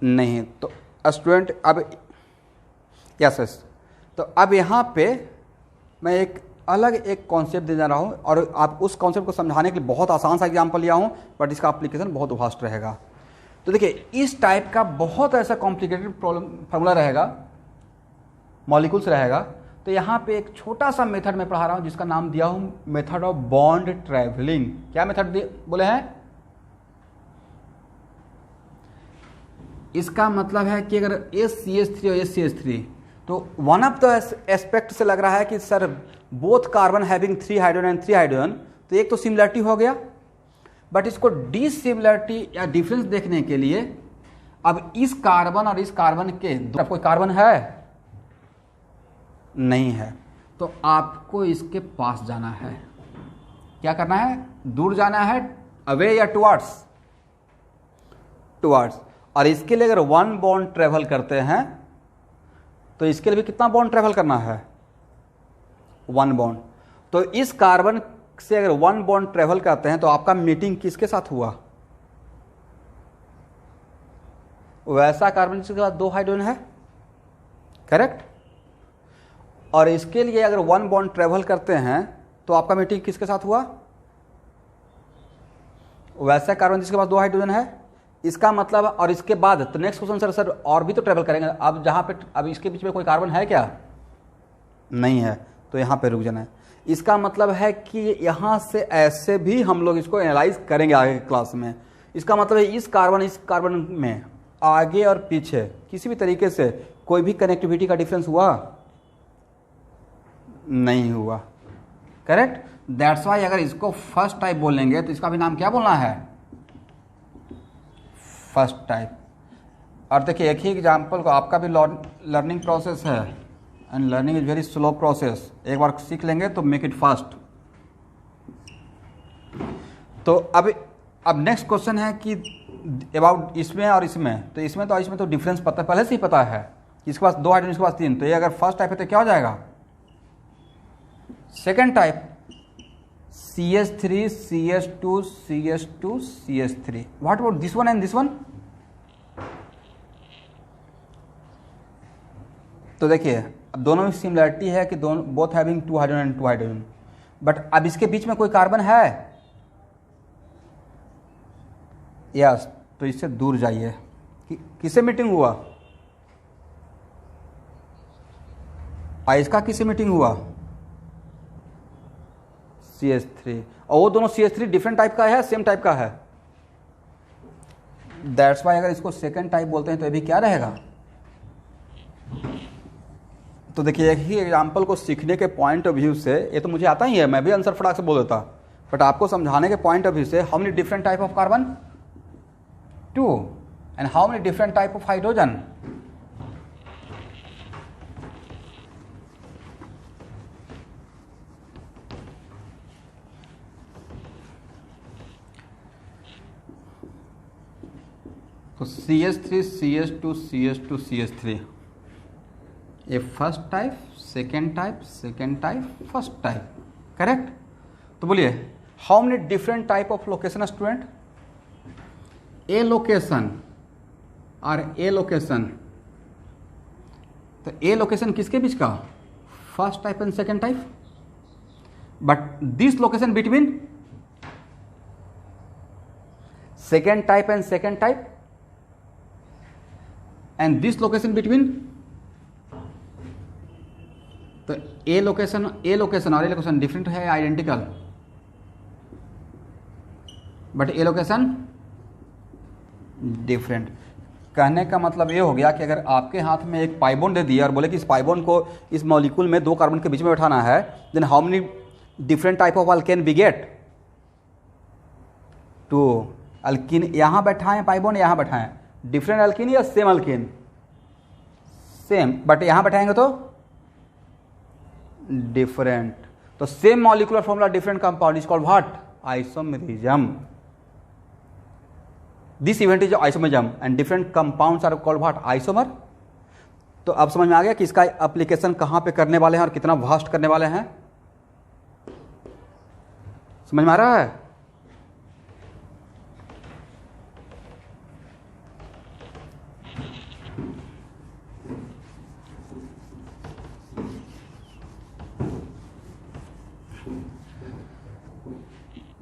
नहीं। तो स्टूडेंट अब यस, तो अब यहाँ पे मैं एक अलग एक कॉन्सेप्ट दे जा रहा हूँ और आप उस कॉन्सेप्ट को समझाने के लिए बहुत आसान सा एग्जाम्पल लिया हूँ, बट इसका एप्लीकेशन बहुत वास्ट रहेगा। तो देखिए इस टाइप का बहुत ऐसा कॉम्प्लिकेटेड फार्मूला रहेगा, मॉलिक्यूल्स रहेगा। तो यहाँ पे एक छोटा सा मेथड मैं पढ़ा रहा हूँ जिसका नाम दिया हूँ मेथड ऑफ बॉन्ड ट्रैवलिंग। क्या मेथड बोले हैं? इसका मतलब है कि अगर SCH3 और SCH3, तो वन ऑफ द एस्पेक्ट से लग रहा है कि sir both carbon having 3 hydrogen and 3 hydrogen, तो एक तो सिमिलरिटी हो गया। बट इसको डिसिमिलरिटी या डिफरेंस देखने के लिए अब इस कार्बन और इस कार्बन के कोई कार्बन है नहीं है, तो आपको इसके पास जाना है। क्या करना है? दूर जाना है, अवे या टुवर्ड्स, टुवर्ड्स। और इसके लिए अगर 1 बॉन्ड ट्रेवल करते हैं तो इसके लिए भी कितना बॉन्ड ट्रेवल करना है? 1 बॉन्ड। तो इस कार्बन से अगर 1 बॉन्ड ट्रेवल करते हैं तो आपका मीटिंग किसके साथ हुआ? वैसा कार्बन जिसके पास 2 हाइड्रोजन है, करेक्ट। और इसके लिए अगर 1 बॉन्ड ट्रेवल करते हैं तो आपका मीटिंग किसके साथ हुआ? वैसा कार्बन जिसके पास 2 हाइड्रोजन है। इसका मतलब, और इसके बाद तो नेक्स्ट क्वेश्चन सर और भी तो ट्रेवल करेंगे। अब जहाँ पे अब इसके बीच में कोई कार्बन है क्या? नहीं है, तो यहाँ पे रुक जाना है। इसका मतलब है कि यहाँ से ऐसे भी हम लोग इसको एनालाइज करेंगे आगे क्लास में। इसका मतलब है इस कार्बन में आगे और पीछे किसी भी तरीके से कोई भी कनेक्टिविटी का डिफरेंस हुआ? नहीं हुआ, करेक्ट। दैट्स वाई अगर इसको फर्स्ट टाइप बोलेंगे तो इसका भी नाम क्या बोलना है? First type. और देखिए एक ही एग्जाम्पल को, आपका भी लर्निंग प्रोसेस है and learning is very slow process. एक बार सीख लेंगे तो मेक इट फास्ट। तो अब नेक्स्ट क्वेश्चन है कि अबाउट इसमें और इसमें, तो इसमें तो डिफरेंस पता पहले से ही पता है। इसके पास 2 हाइड्रोजन, इसके पास 3, तो ये अगर फर्स्ट टाइप है तो क्या हो जाएगा? Second type CH3 CH2 CH2 CH3। What about this one and this one? तो देखिए अब दोनों में सिमिलरिटी है कि दोनों both having 2 hydrogen and 2 hydrogen. But अब इसके बीच में कोई कार्बन है? यस, तो इससे दूर जाइए। किससे मीटिंग हुआ? इसका किससे मीटिंग हुआ? CH3। और वो दोनों CH3 डिफरेंट टाइप का है, सेम टाइप का है? दैट्स वाई अगर इसको सेकंड टाइप बोलते हैं तो ये भी क्या रहेगा? तो देखिए, एक ही एग्जाम्पल को सीखने के पॉइंट ऑफ व्यू से, ये तो मुझे आता ही है, मैं भी आंसर फटाक से बोल देता, बट आपको समझाने के पॉइंट ऑफ व्यू से, how many different type of carbon? 2। And how many different type of hydrogen? तो CH3 CH2 CH2 CH3, ये first type, second type, second type, first type, correct? तो बोलिए, how many different type of location student? A location और ए location. तो a location किसके बीच का? First type and second type. But this location between second type and second type, and this location between, तो a location और ए location different है, identical, but A location different. कहने का मतलब ये हो गया कि अगर आपके हाथ में एक पाई बॉन्ड दे दिया और बोले कि इस पाई बॉन्ड को इस मॉलिक्यूल में 2 कार्बन के बीच में बैठाना है, then how many different type of alkane we get? 2 alkene यहाँ बैठाएं, पाई बॉन्ड यहाँ बैठाएं, डिफरेंट अल्किन या सेम अल्किन? सेम, बट यहाँ बैठाएंगे तो डिफरेंट। तो same molecular formula, different compound is called what? Isomerism. This event is isomerism and different compounds are called what? Isomer. तो अब समझ में आ गया कि इसका एप्लीकेशन कहां पे करने वाले हैं और कितना वास्ट करने वाले हैं? समझ में आ रहा है?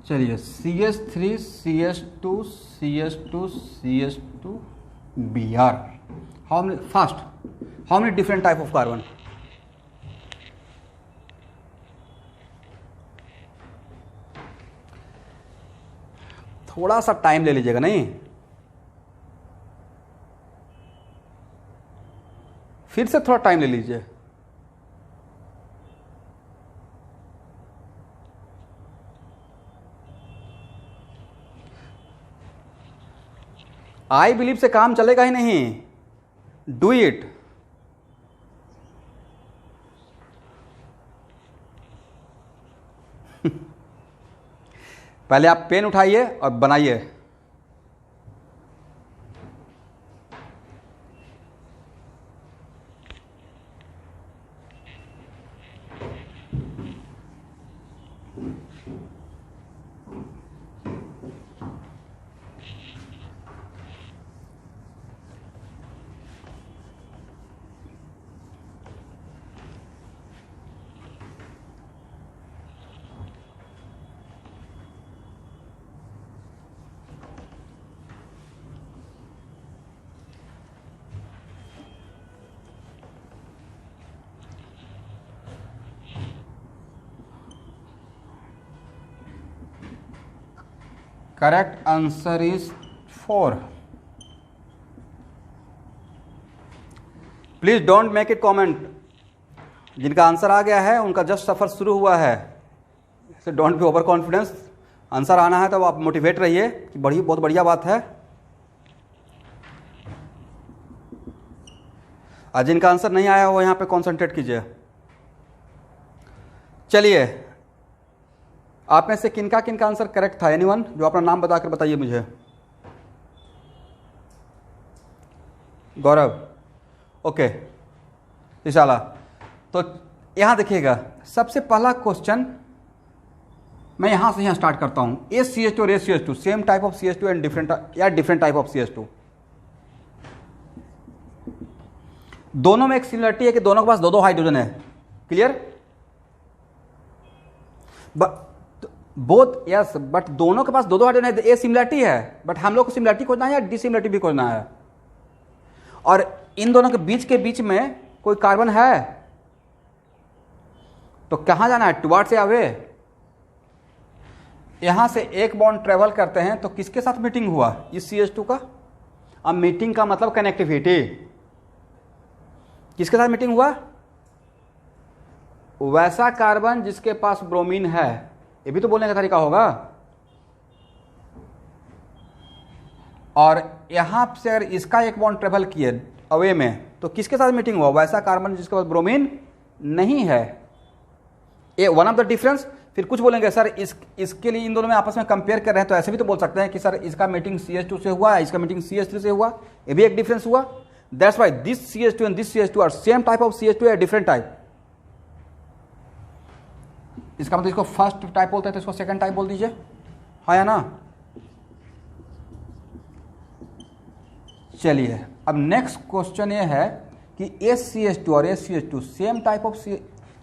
चलिए, CH3 CH2 CH2 CH2 Br, how many, first, how many different type of carbon? थोड़ा सा टाइम ले लीजिएगा, नहीं फिर से थोड़ा टाइम ले लीजिए। आई बिलीव से काम चलेगा ही नहीं, डू इट। पहले आप पेन उठाइए और बनाइए। Correct answer is 4। Please don't make it comment. जिनका आंसर आ गया है उनका जस्ट सफर शुरू हुआ है, so don't be over confidence. Answer आना है तो आप मोटिवेट रहिए कि बढ़िया, बहुत बढ़िया बात है। और जिनका आंसर नहीं आया वो यहाँ पे कॉन्सेंट्रेट कीजिए। चलिए, आप में से किनका किनका आंसर करेक्ट था? एनीवन जो अपना नाम बताकर बताइए मुझे। गौरव, ओके, इशाला। तो यहां देखिएगा, सबसे पहला क्वेश्चन मैं यहां से स्टार्ट करता हूं। ACH2 और ACH2 same type of CH2 and different type of CH2। दोनों में एक सिमिलरिटी है कि दोनों के पास 2-2 हाइड्रोजन है। क्लियर? बोथ यस, बट दोनों के पास दो दो हाइड्रोजन है, ए सिमिलरिटी है, बट हम लोग को सिमिलरिटी खोजना है या डिसिमिलरिटी भी खोजना है। और इन दोनों के बीच में कोई कार्बन है, तो कहां जाना है, टुवर्ड्स से अवे। यहां से एक बॉन्ड ट्रेवल करते हैं तो किसके साथ मीटिंग हुआ, इस CH2 का। अब मीटिंग का मतलब कनेक्टिविटी, किसके साथ मीटिंग हुआ, वैसा कार्बन जिसके पास ब्रोमीन है, ये भी तो बोलने का तरीका होगा। और यहां से अगर इसका एक बॉन्ड ट्रेवल किए अवे में, तो किसके साथ मीटिंग हुआ, वैसा कार्बन जिसके पास ब्रोमीन नहीं है। ये वन ऑफ द डिफरेंस। फिर कुछ बोलेंगे सर इसके लिए इन दोनों में आपस में कंपेयर कर रहे हैं, तो ऐसे भी तो बोल सकते हैं कि सर इसका मीटिंग CH2 से हुआ, इसका मीटिंग CH3 से हुआ, ये भी एक डिफरेंस हुआ। That's why this CH2 and this CH2 are same type of CH2 या डिफरेंट टाइप। इसका मतलब इसको फर्स्ट टाइप बोलते हैं तो इसको सेकंड टाइप बोल दीजिए, हाँ या ना। चलिए अब नेक्स्ट क्वेश्चन ये है कि CH2 और CH2 सेम टाइप ऑफ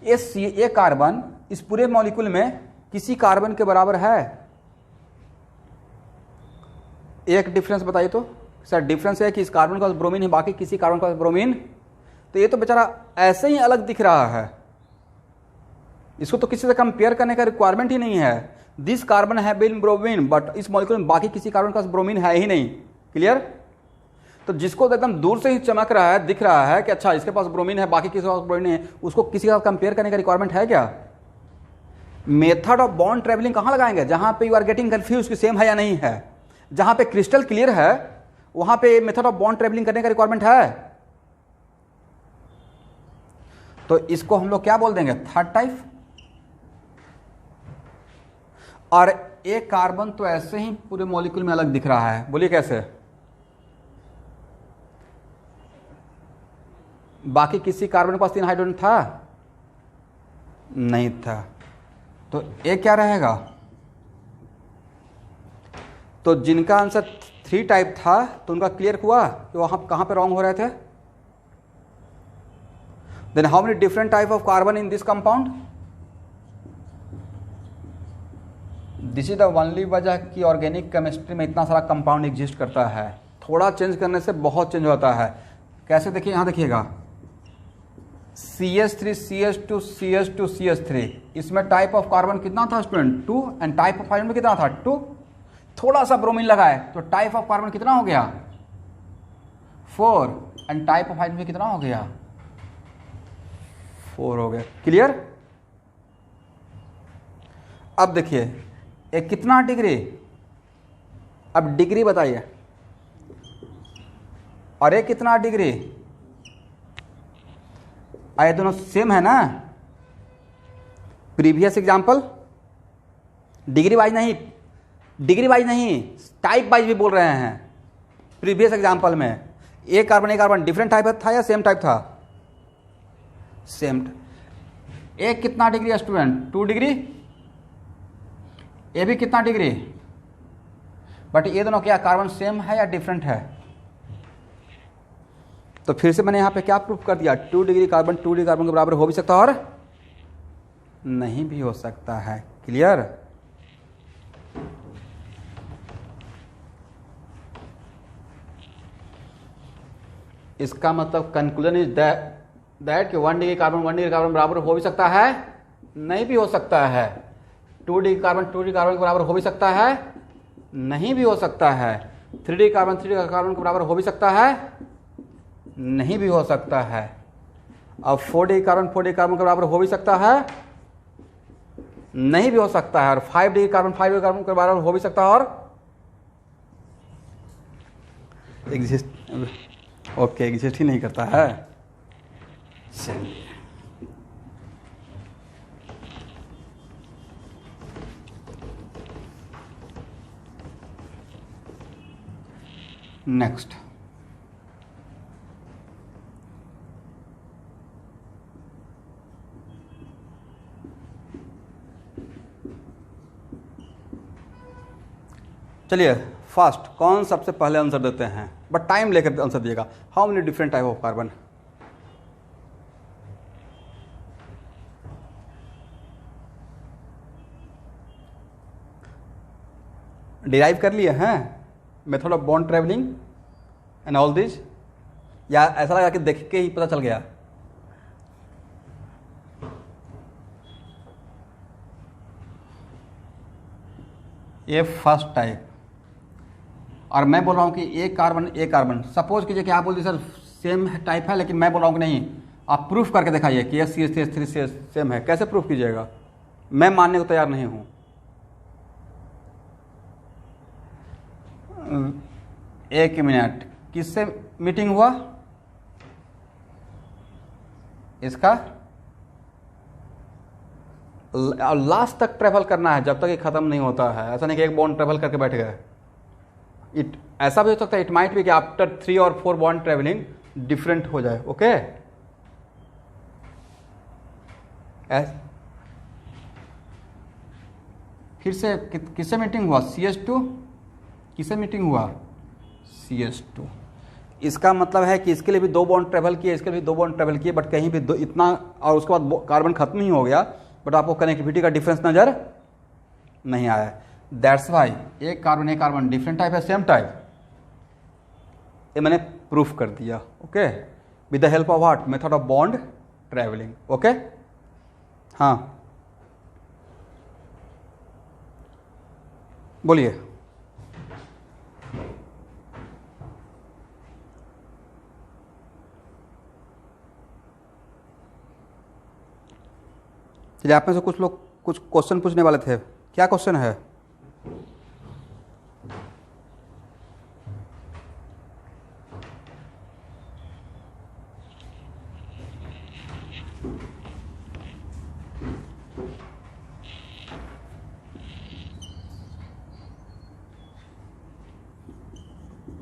ये कार्बन इस पूरे मॉलिक्यूल में किसी कार्बन के बराबर है। एक डिफरेंस बताइए तो सर। डिफरेंस है कि इस कार्बन के पास ब्रोमीन है, बाकी किसी कार्बन के पास ब्रोमीन, तो ये तो बेचारा ऐसे ही अलग दिख रहा है, इसको तो किसी से कंपेयर करने का रिक्वायरमेंट ही नहीं है। दिस कार्बन है बिन ब्रोमीन, बट इस मॉलिक्यूल में बाकी किसी कार्बन के पास ब्रोमीन है ही नहीं। क्लियर। तो जिसको एकदम दूर से ही चमक रहा है, दिख रहा है कि अच्छा इसके पास ब्रोमीन है, बाकी किसी के पास ब्रोमीन है, उसको किसी के साथ कंपेयर करने का रिक्वायरमेंट है क्या। मेथड ऑफ बॉन्ड ट्रेवलिंग कहां लगाएंगे, जहां पे यू आर गेटिंग कंफ्यूज कि सेम है या नहीं है। जहां पे क्रिस्टल क्लियर है वहां पे मेथड ऑफ बॉन्ड ट्रेवलिंग करने का रिक्वायरमेंट है। तो इसको हम लोग क्या बोल देंगे, थर्ड टाइप। और एक कार्बन तो ऐसे ही पूरे मॉलिक्यूल में अलग दिख रहा है, बोलिए कैसे। बाकी किसी कार्बन के पास 3 हाइड्रोजन था, नहीं था, तो एक क्या रहेगा। तो जिनका आंसर 3 टाइप था तो उनका क्लियर हुआ कि वहां कहां पे रॉन्ग हो रहे थे। Then how many different type of carbon in this compound. This is the only वजह कि ऑर्गेनिक केमिस्ट्री में इतना सारा कंपाउंड एग्जिस्ट करता है। थोड़ा चेंज करने से बहुत चेंज होता है। कैसे देखिए, यहां देखिएगा CH3 CH2 CH2 CH3, इसमें टाइप ऑफ कार्बन कितना था student, 2, and type of hydrogen कितना था, 2। थोड़ा सा ब्रोमीन लगाए तो टाइप ऑफ कार्बन कितना हो गया, 4, एंड टाइप ऑफ हाइड्रोजन कितना हो गया, 4 हो गया। क्लियर। अब देखिए एक कितना डिग्री, अब डिग्री बताइए, और एक कितना डिग्री, ये दोनों सेम है ना। प्रीवियस एग्जांपल डिग्री वाइज नहीं, टाइप वाइज भी बोल रहे हैं। प्रीवियस एग्जांपल में एक कार्बन डिफरेंट टाइप था या सेम टाइप था, सेम। एक कितना डिग्री है स्टूडेंट, 2 डिग्री। ये भी कितना डिग्री, बट ये दोनों क्या कार्बन सेम है या डिफरेंट है। तो फिर से मैंने यहां पे क्या प्रूफ कर दिया, 2 डिग्री कार्बन 2 डिग्री कार्बन के बराबर हो भी सकता है और नहीं भी हो सकता है। क्लियर। इसका मतलब कंक्लूजन इज दैट कि 1 डिग्री कार्बन बराबर हो भी सकता है, नहीं भी हो सकता है। 2 डिग्री कार्बन के बराबर हो भी सकता है, नहीं भी हो सकता है। 3 डिग्री कार्बन के बराबर हो भी सकता है, नहीं भी हो सकता है। अब 4 डिग्री कार्बन के बराबर हो भी सकता है, नहीं भी हो सकता है। और 5 डिग्री कार्बन के बराबर हो भी सकता है और एग्जिस्ट ही नहीं करता है। चलिए नेक्स्ट। चलिए फास्ट, कौन सबसे पहले आंसर देते हैं, बट टाइम लेकर आंसर दिएगा। How many different type of carbon. Derive कर लिए हैं method of bond travelling and all this, या ऐसा लगा कि देख के ही पता चल गया? ये फर्स्ट टाइप, और मैं बोल रहा हूँ कि एक कार्बन सपोज कीजिए कि आप बोल दीजिए सर सेम टाइप है, लेकिन मैं बोल रहा हूँ कि नहीं, आप प्रूफ करके दिखाइए कि SCH3 सेम है। कैसे प्रूफ कीजिएगा? मैं मानने को तैयार नहीं हूँ। एक मिनट, किससे मीटिंग हुआ इसका? लास्ट तक ट्रेवल करना है जब तक ये खत्म नहीं होता है। ऐसा नहीं कि एक बॉन्ड ट्रेवल करके बैठ गए। ऐसा भी हो सकता है, इट माइट भी कि आफ्टर 3 और 4 बॉन्ड ट्रेवलिंग डिफरेंट हो जाए। ओके, फिर से किससे मीटिंग हुआ? CH2। किससे मीटिंग हुआ? CH2। इसका मतलब है कि इसके लिए भी 2 बॉन्ड ट्रेवल किए, इसके लिए भी 2 बॉन्ड ट्रेवल किए, बट कहीं भी इतना, और उसके बाद कार्बन खत्म ही हो गया, बट आपको कनेक्टिविटी का डिफरेंस नजर नहीं आया। दैट्स वाई एक कार्बन डिफरेंट टाइप है, सेम टाइप, ये मैंने प्रूफ कर दिया। Okay, with the help of what? Method of bond travelling. Okay, हाँ बोलिए। चलिए, आप में से कुछ लोग कुछ क्वेश्चन पूछने वाले थे। क्या क्वेश्चन है?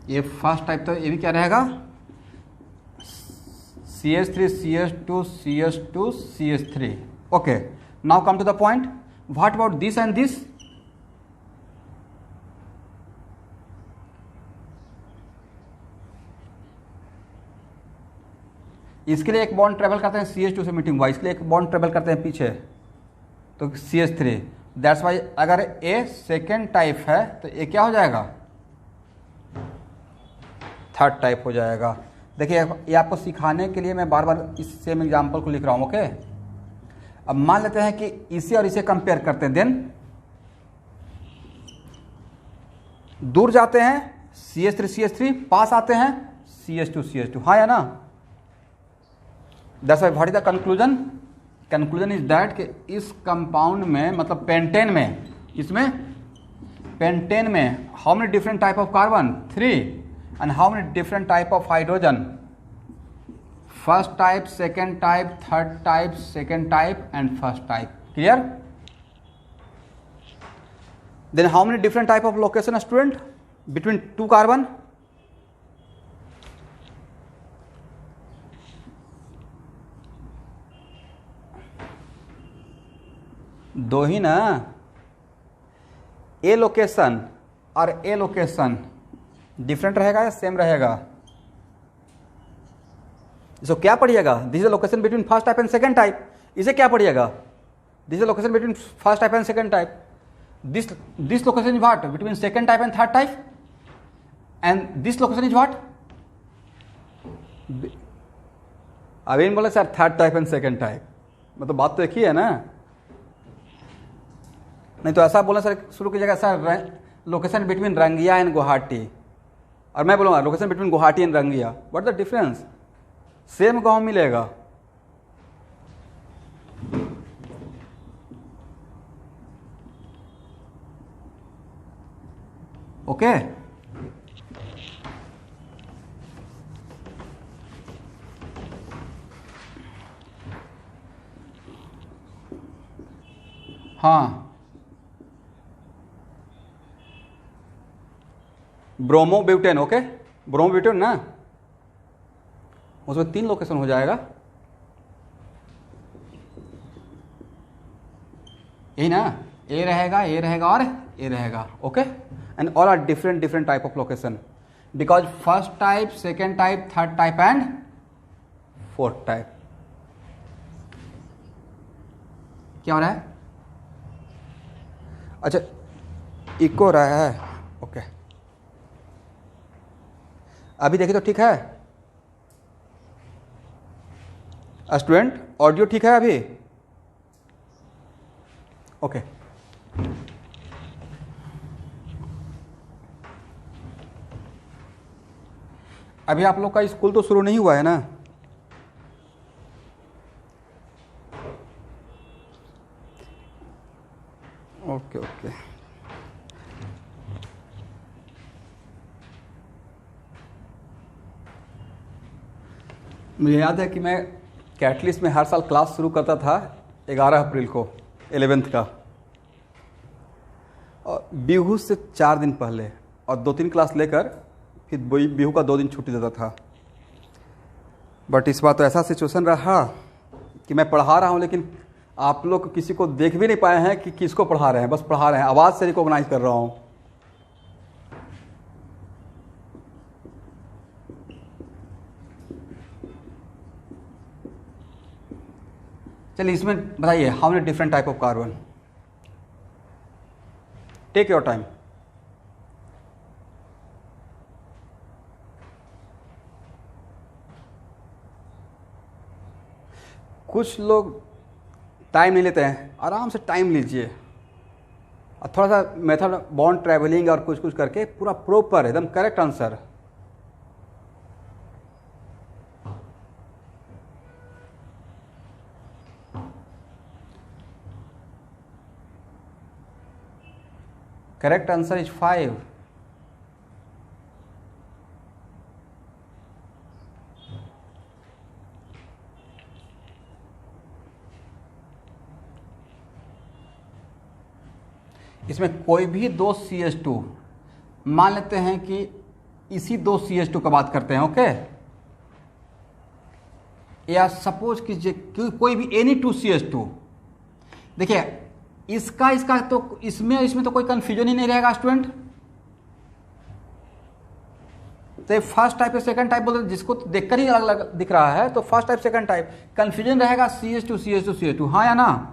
ये फर्स्ट टाइप, तो ये भी क्या रहेगा? CH3 CH2 CH2 CH3। Okay, now come to the point. What about this and this? इसके लिए एक बॉन्ड ट्रेवल करते हैं, CH2 से मीटिंग हुआ, इसके लिए एक बॉन्ड ट्रेवल करते हैं पीछे, तो CH3। दैट्स वाई अगर ए सेकेंड टाइप है तो ये क्या हो जाएगा? थर्ड टाइप हो जाएगा। देखिए, ये आपको सिखाने के लिए मैं बार बार इस सेम एग्जाम्पल को लिख रहा हूँ। ओके, अब मान लेते हैं कि इसे और इसे कंपेयर करते हैं, देन दूर जाते हैं CH3 CH3, पास आते हैं CH2 CH2। हाँ या ना? That's why what is the conclusion? Conclusion is that कि इस कंपाउंड में, मतलब पेंटेन में, इसमें पेंटेन में how many different type of carbon? 3। and how many different type of hydrogen? First type, second type, third type, second type, and first type. Clear? Then how many different type of location, student, between 2 carbon? दो ही ना। ए location और ए location different रहेगा या same रहेगा? इसको क्या पढ़िएगा? This is location between first type and second type. इसे क्या पढ़िएगा? This is location between first type and second type. This location is what? Between second type and third type. And this location is what? अभी बोले sir third type and second type, मतलब बात तो एक ही है ना। नहीं तो ऐसा बोलना सर शुरू कीजिएगा, sir location between Rangia and Guwahati, और मैं बोलूँगा location between Guwahati and Rangia, what the difference? Same गांव मिलेगा। ओके, हाँ, ब्रोमोब्यूटेन। ओके, ब्रोमोब्यूटेन ना, उसमें 3 लोकेशन हो जाएगा, यही ना? ए रहेगा, ए रहेगा और ए रहेगा। Okay, and all are different type of location, because first type, second type, third type and fourth type. क्या हो रहा है? अच्छा, इको रहा है। ओके, अभी देखिए तो ठीक है स्टूडेंट, ऑडियो ठीक है अभी? ओके, अभी आप लोग का स्कूल तो शुरू नहीं हुआ है ना? ओके ओके, मुझे याद है कि मैं कैटलिस्ट में हर साल क्लास शुरू करता था 11 अप्रैल को 11th का, और बिहू से 4 दिन पहले, और 2-3 क्लास लेकर फिर बिहू का 2 दिन छुट्टी देता था। बट इस बार तो ऐसा सिचुएशन रहा कि मैं पढ़ा रहा हूँ, लेकिन आप लोग किसी को देख भी नहीं पाए हैं कि किसको पढ़ा रहे हैं, बस पढ़ा रहे हैं, आवाज़ से रिकॉग्नाइज कर रहा हूँ। चलिए इसमें बताइए, how many different type of carbon? Take your time. कुछ लोग टाइम नहीं लेते हैं, आराम से टाइम लीजिए और थोड़ा सा मेथड बॉन्ड ट्रैवलिंग और कुछ कुछ करके पूरा प्रॉपर एकदम correct answer. Correct answer is 5। इसमें कोई भी दो CH2 मान लेते हैं कि इसी दो CH2 का बात करते हैं, ओके? या सपोज कीजिए कोई भी एनी 2 CH2। देखिए इसका तो इसमें तो कोई कंफ्यूजन ही नहीं रहेगा स्टूडेंट। तो फर्स्ट टाइप या सेकंड टाइप बोलते, जिसको तो देखकर ही अलग अलग दिख रहा है, तो first type second type confusion रहेगा CH2 CH2 CH2, हाँ या ना?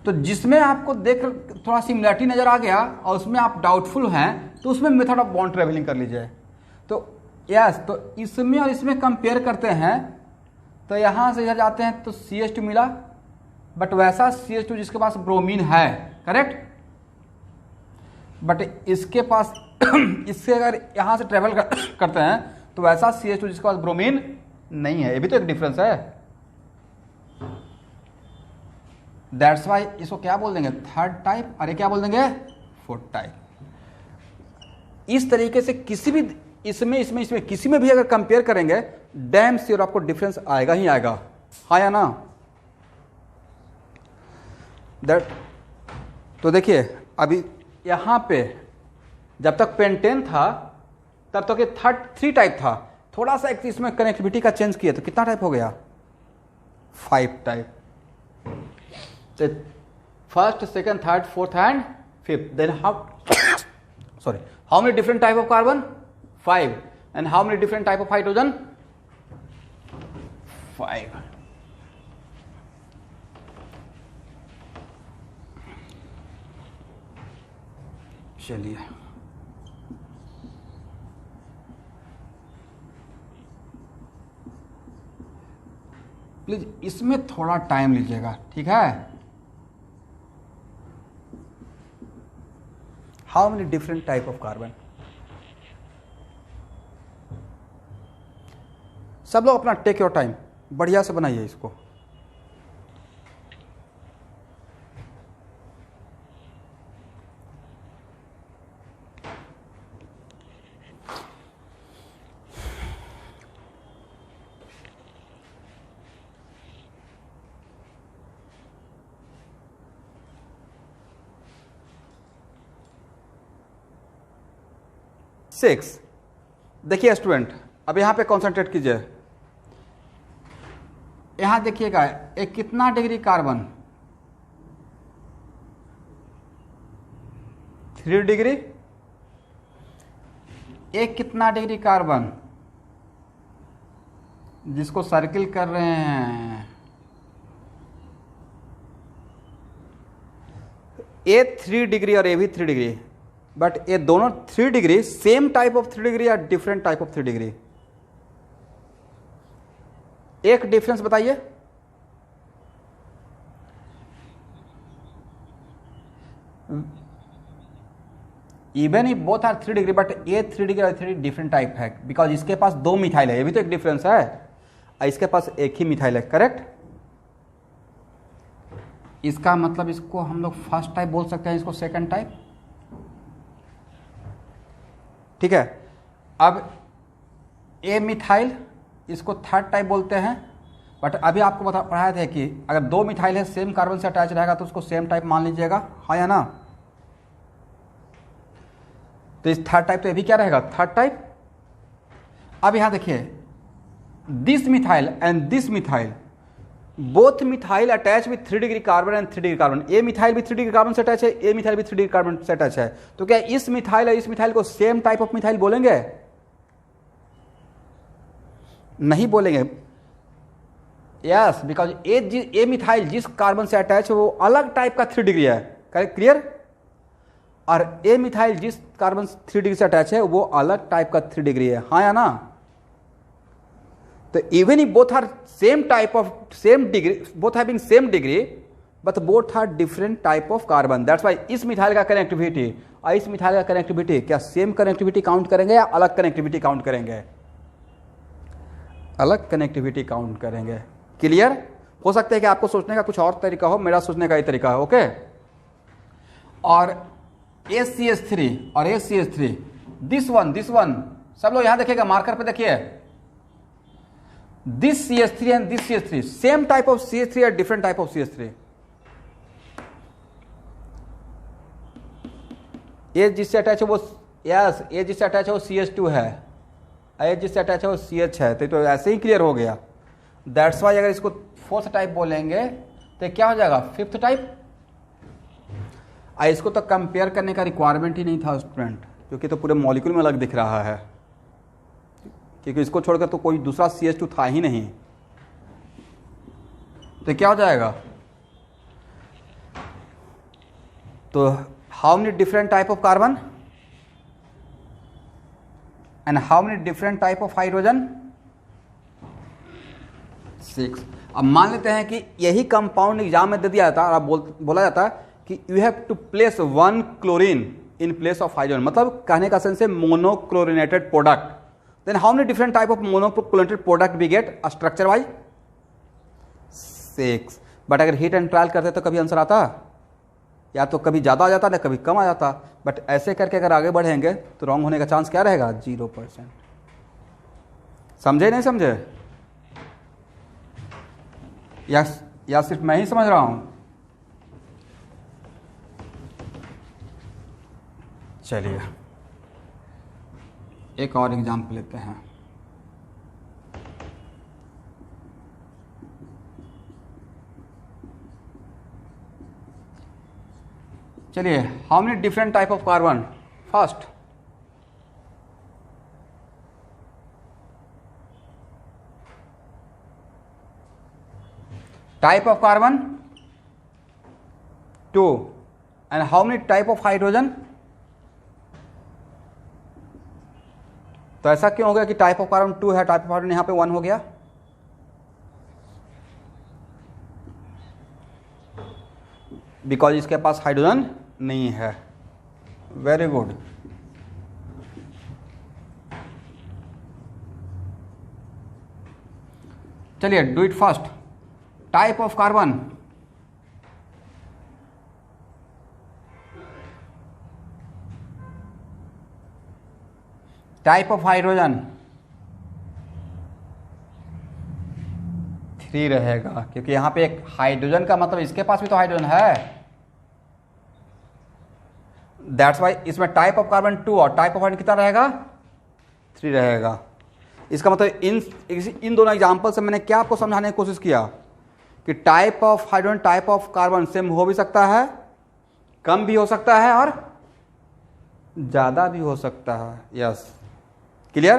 तो जिसमें आपको देख थोड़ा सिमिलरिटी नजर आ गया और उसमें आप डाउटफुल हैं, तो उसमें मेथड ऑफ बॉन्ड ट्रेवलिंग कर लीजिए। तो यस, तो इसमें और इसमें कंपेयर करते हैं, तो यहां से इधर जाते हैं तो CH2 मिला, बट वैसा CH2 जिसके पास ब्रोमीन है, करेक्ट? बट इसके पास इससे अगर यहां से ट्रेवल करते हैं तो वैसा CH2 जिसके पास ब्रोमीन नहीं है। ये भी तो एक डिफरेंस है। दैट्स वाई इसको क्या बोल देंगे? Third type. अरे क्या बोल देंगे? Fourth type. इस तरीके से किसी भी इसमें किसी में भी अगर कंपेयर करेंगे, डैम श्योर आपको डिफरेंस आएगा ही आएगा, हाँ या ना? दैट तो देखिए अभी यहां पे जब तक पेंटेन था तब तक ये 3 टाइप था। थोड़ा सा एक इसमें कनेक्टिविटी का चेंज किया तो कितना टाइप हो गया? 5 टाइप। तो first, second, third, fourth and fifth. Then how many different type of carbon? 5। And how many different type of hydrogen? 5। चलिए प्लीज इसमें थोड़ा टाइम लीजिएगा, ठीक है? How many different type of carbon? सब लोग अपना टेक योर टाइम, बढ़िया से बनाइए इसको। सिक्स। देखिए स्टूडेंट, अब यहां पे कॉन्सेंट्रेट कीजिए। यहां देखिएगा एक कितना डिग्री कार्बन? 3 डिग्री। एक कितना डिग्री कार्बन जिसको सर्किल कर रहे हैं? ए 3 डिग्री और ए भी 3 डिग्री। बट ये दोनों 3 degree same type of 3 degree या डिफरेंट टाइप ऑफ 3 डिग्री? एक डिफरेंस बताइए। इवन ही बोथ आर 3 डिग्री बट ये 3 डिग्री और 3 डिफरेंट टाइप है, बिकॉज इसके पास 2 मिथाइल है, ये भी तो एक डिफरेंस है, और इसके पास एक ही मिथाइल है, करेक्ट। इसका मतलब इसको हम लोग फर्स्ट टाइप बोल सकते हैं, इसको सेकंड टाइप, ठीक है। अब ए मिथाइल इसको थर्ड टाइप बोलते हैं, बट अभी आपको पढ़ाया था कि अगर 2 मिथाइल है सेम कार्बन से अटैच रहेगा तो उसको सेम टाइप मान लीजिएगा, हाँ या ना। तो इस थर्ड टाइप तो ये भी क्या रहेगा, थर्ड टाइप। अब यहां देखिए, this methyl and this methyl, both methyl attach with 3 degree carbon and 3 degree carbon. A methyl भी 3 डिग्री कार्बन से अटैच है, ए मिथाइल भी 3 डिग्री कार्बन से अटैच है। तो क्या इस मिथाइल और इस मिथाइल को सेम टाइप ऑफ मिथाइल बोलेंगे? नहीं बोलेंगे। यस, बिकॉज ए मिथाइल जिस कार्बन से अटैच है वो अलग टाइप का 3 डिग्री है, क्लियर। और ए मिथाइल जिस कार्बन 3 डिग्री से अटैच है वो अलग टाइप का 3 डिग्री है, हाँ या ना। तो even if both are same type of same degree, both having same degree but both are different type of carbon, that's why इस मिथाइल का कनेक्टिविटी और इस मिथाइल का कनेक्टिविटी क्या सेम कनेक्टिविटी काउंट करेंगे या अलग कनेक्टिविटी काउंट करेंगे? अलग कनेक्टिविटी काउंट करेंगे, क्लियर। हो सकता है कि आपको सोचने का कुछ और तरीका हो, मेरा सोचने का ही तरीका है, ओके। और ACH3 और ACH3, दिस वन सब लोग यहां देखिएगा, मार्कर पे देखिए, this CH3 and this CH3 same type of CH3 या डिफरेंट टाइप ऑफ CH3? ये जिससे अटैच है वो, यस, ये जिससे अटैच है वो CH2 है, ये जिससे अटैच है वो CH है, तो ऐसे ही क्लियर हो गया। दैट्स वाई अगर इसको फोर्थ टाइप बोलेंगे तो क्या हो जाएगा, फिफ्थ टाइप। इसको तो कंपेयर करने का रिक्वायरमेंट ही नहीं था स्टूडेंट, क्योंकि तो पूरे मॉलिक्यूल में अलग दिख रहा है, क्योंकि इसको छोड़कर तो कोई दूसरा CH2 था ही नहीं। तो क्या हो जाएगा, तो how many different type of carbon and how many different type of hydrogen? 6। अब मान लेते हैं कि यही कंपाउंड एग्जाम में दे दिया जाता है और बोला जाता है कि you have to place 1 chlorine in place of hydrogen, मतलब कहने का सेंस है monochlorinated product, then how many different type of monochlorinated product we get structure wise? 6। But अगर हिट एंड ट्रायल करते तो कभी आंसर आता, या तो कभी ज़्यादा आ जाता ना कभी कम आ जाता, बट ऐसे करके अगर आगे बढ़ेंगे तो रॉन्ग होने का चांस क्या रहेगा, 0%। समझे नहीं समझे, या सिर्फ मैं ही समझ रहा हूं? चलिए एक और एग्जाम्पल लेते हैं। चलिए, how many different type of carbon? First, type of carbon 2 and how many type of hydrogen? तो ऐसा क्यों हो गया कि टाइप ऑफ कार्बन 2 है, टाइप ऑफ हाइड्रोजन यहां पे 1 हो गया? बिकॉज इसके पास हाइड्रोजन नहीं है। Very good. चलिए do it first. Type of carbon, type of hydrogen 3 रहेगा, क्योंकि यहां पे एक हाइड्रोजन का मतलब इसके पास भी तो हाइड्रोजन है, दैट्स वाई इसमें टाइप ऑफ कार्बन 2 और टाइप ऑफ हाइड्रोजन कितना रहेगा, 3 रहेगा। इसका मतलब इन दोनों एग्जाम्पल से मैंने क्या आपको समझाने की कोशिश किया कि type of hydrogen type of carbon same हो भी सकता है, कम भी हो सकता है और ज्यादा भी हो सकता है। Yes, clear.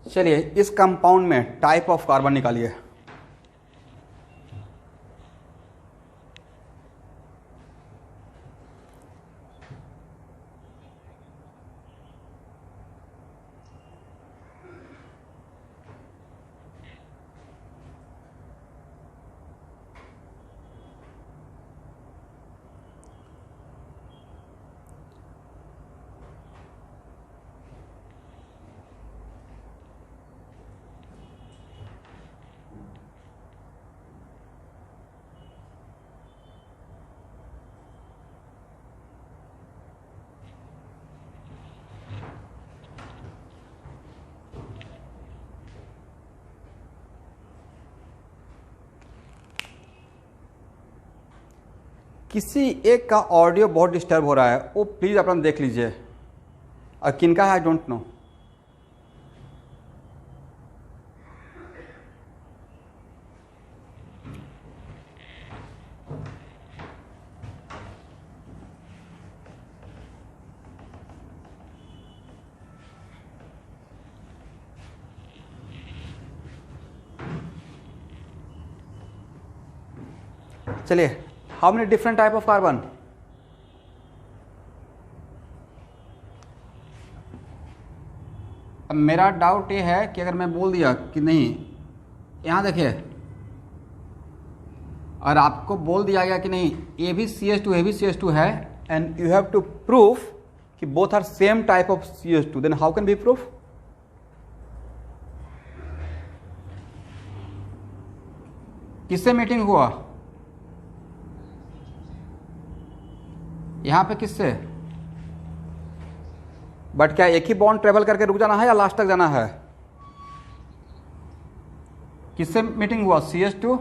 चलिए इस कंपाउंड में टाइप ऑफ कार्बन निकालिए। किसी एक का ऑडियो बहुत डिस्टर्ब हो रहा है, वो प्लीज़ अपना देख लीजिए। और किनका है आई डोंट नो। चलिए, how many different type of carbon? अब मेरा डाउट ये है कि अगर मैं बोल दिया कि नहीं, यहां देखिए, और आपको बोल दिया गया कि नहीं ये भी CH2 ये भी CH2 है and you have to proof कि both are same type of CH2, then how can be proof? किससे मीटिंग हुआ यहां पे, किससे? बट क्या एक ही बॉन्ड ट्रेवल करके रुक जाना है या लास्ट तक जाना है? किससे मीटिंग हुआ? CH2।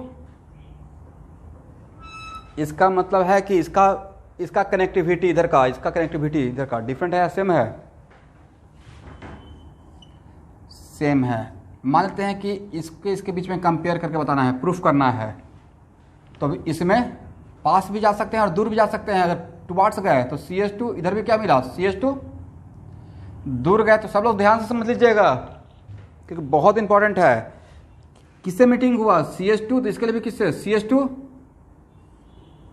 इसका मतलब है कि इसका कनेक्टिविटी इधर का, इसका कनेक्टिविटी इधर का डिफरेंट है या सेम है? सेम है। मान लेते हैं कि इसके बीच में कंपेयर करके बताना है, प्रूफ करना है, तो इसमें पास भी जा सकते हैं और दूर भी जा सकते हैं। अगर टुवार्ड्स गए तो CH2, इधर भी क्या मिला? CH2। दूर गए तो सब लोग ध्यान से समझ लीजिएगा क्योंकि बहुत इंपॉर्टेंट है। किससे मीटिंग हुआ? CH2, तो इसके लिए भी किससे? CH2।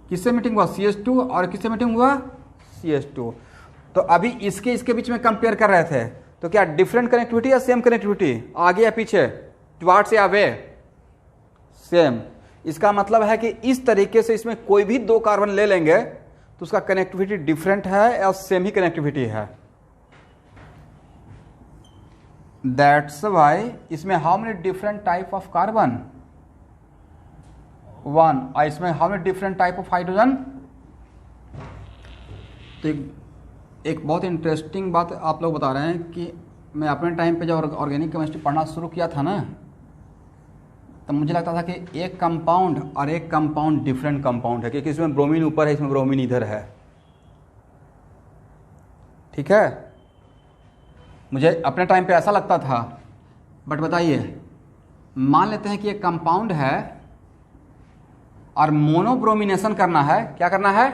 किससे मीटिंग हुआ? CH2। और किससे मीटिंग हुआ? CH2। तो अभी इसके बीच में कंपेयर कर रहे थे, तो क्या डिफरेंट कनेक्टिविटी या सेम कनेक्टिविटी? आगे या पीछे, टुवार्ड्स या वे? सेम। इसका मतलब है कि इस तरीके से इसमें कोई भी दो कार्बन ले लेंगे तो उसका कनेक्टिविटी डिफरेंट है या सेम ही कनेक्टिविटी है। दैट्स वाई इसमें how many different type of carbon? 1। और इसमें how many different type of hydrogen? तो एक बहुत इंटरेस्टिंग बात आप लोग बता रहे हैं कि मैं अपने टाइम पे जब ऑर्गेनिक केमिस्ट्री पढ़ना शुरू किया था ना, तब मुझे लगता था कि एक कंपाउंड और एक कंपाउंड डिफरेंट कंपाउंड है, क्योंकि इसमें ब्रोमीन ऊपर है, इसमें ब्रोमीन इधर है। ठीक है, मुझे अपने टाइम पे ऐसा लगता था। बट बताइए, मान लेते हैं कि एक कंपाउंड है और मोनोब्रोमिनेशन करना है। क्या करना है?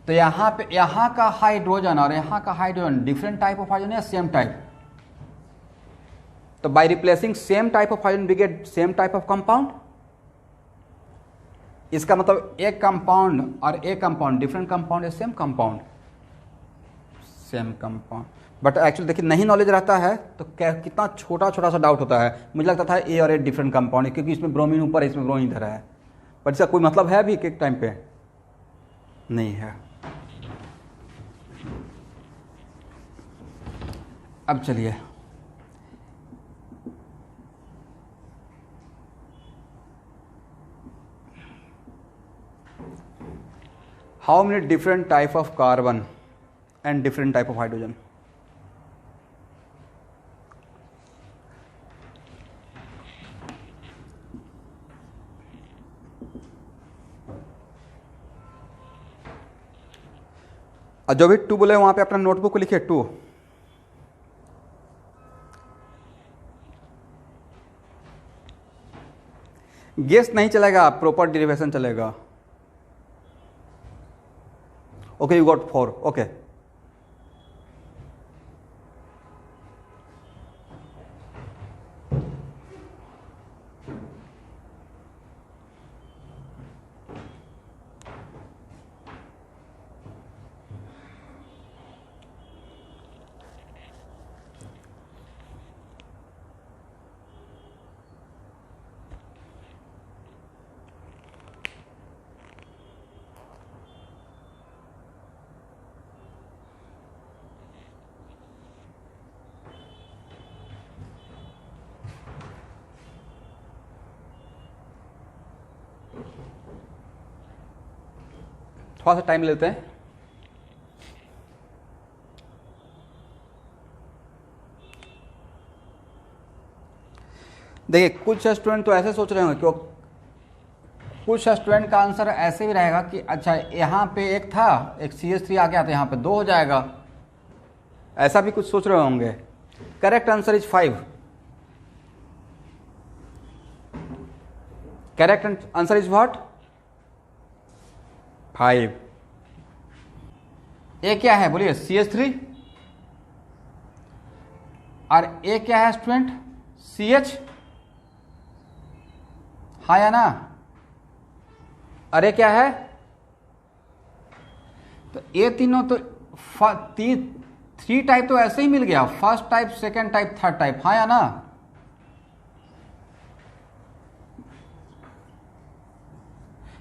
तो यहां का हाइड्रोजन और यहां का hydrogen different type of hydrogen या सेम टाइप? तो by replacing same type of hydrogen we get same type of compound. इसका मतलब एक कंपाउंड और एक कंपाउंड डिफरेंट कंपाउंड या same compound? Same compound. But actually देखिए, नहीं नॉलेज रहता है तो कितना छोटा छोटा सा डाउट होता है। मुझे लगता था ए और ए डिफरेंट कंपाउंड है क्योंकि इसमें ब्रोमीन ऊपर है, इसमें ब्रोमीन इधर है। बट इसका कोई मतलब है भी कि एक टाइम पे? नहीं है। अब चलिए, how many different type of carbon and different type of hydrogen? और जो भी 2 बोले वहां पे अपना नोटबुक को लिखिए 2। गेस नहीं चलेगा, प्रॉपर डेरिवेशन चलेगा। Okay, you got 4। ओके, थोड़ा सा टाइम लेते हैं। देखिए कुछ स्टूडेंट तो ऐसे सोच रहे होंगे, क्यों कुछ स्टूडेंट का आंसर ऐसे भी रहेगा कि अच्छा यहाँ पे एक था, एक CH3 आ गया तो यहाँ पे 2 हो जाएगा, ऐसा भी कुछ सोच रहे होंगे। Correct answer is 5। Correct answer is what? 5। ए क्या है बोलिए? CH3। और ए क्या है स्टूडेंट? CH। हाँ या ना? अरे क्या है? तो ये तीनों तो 3 टाइप तो ऐसे ही मिल गया, first type, second type, third type. हाँ या ना?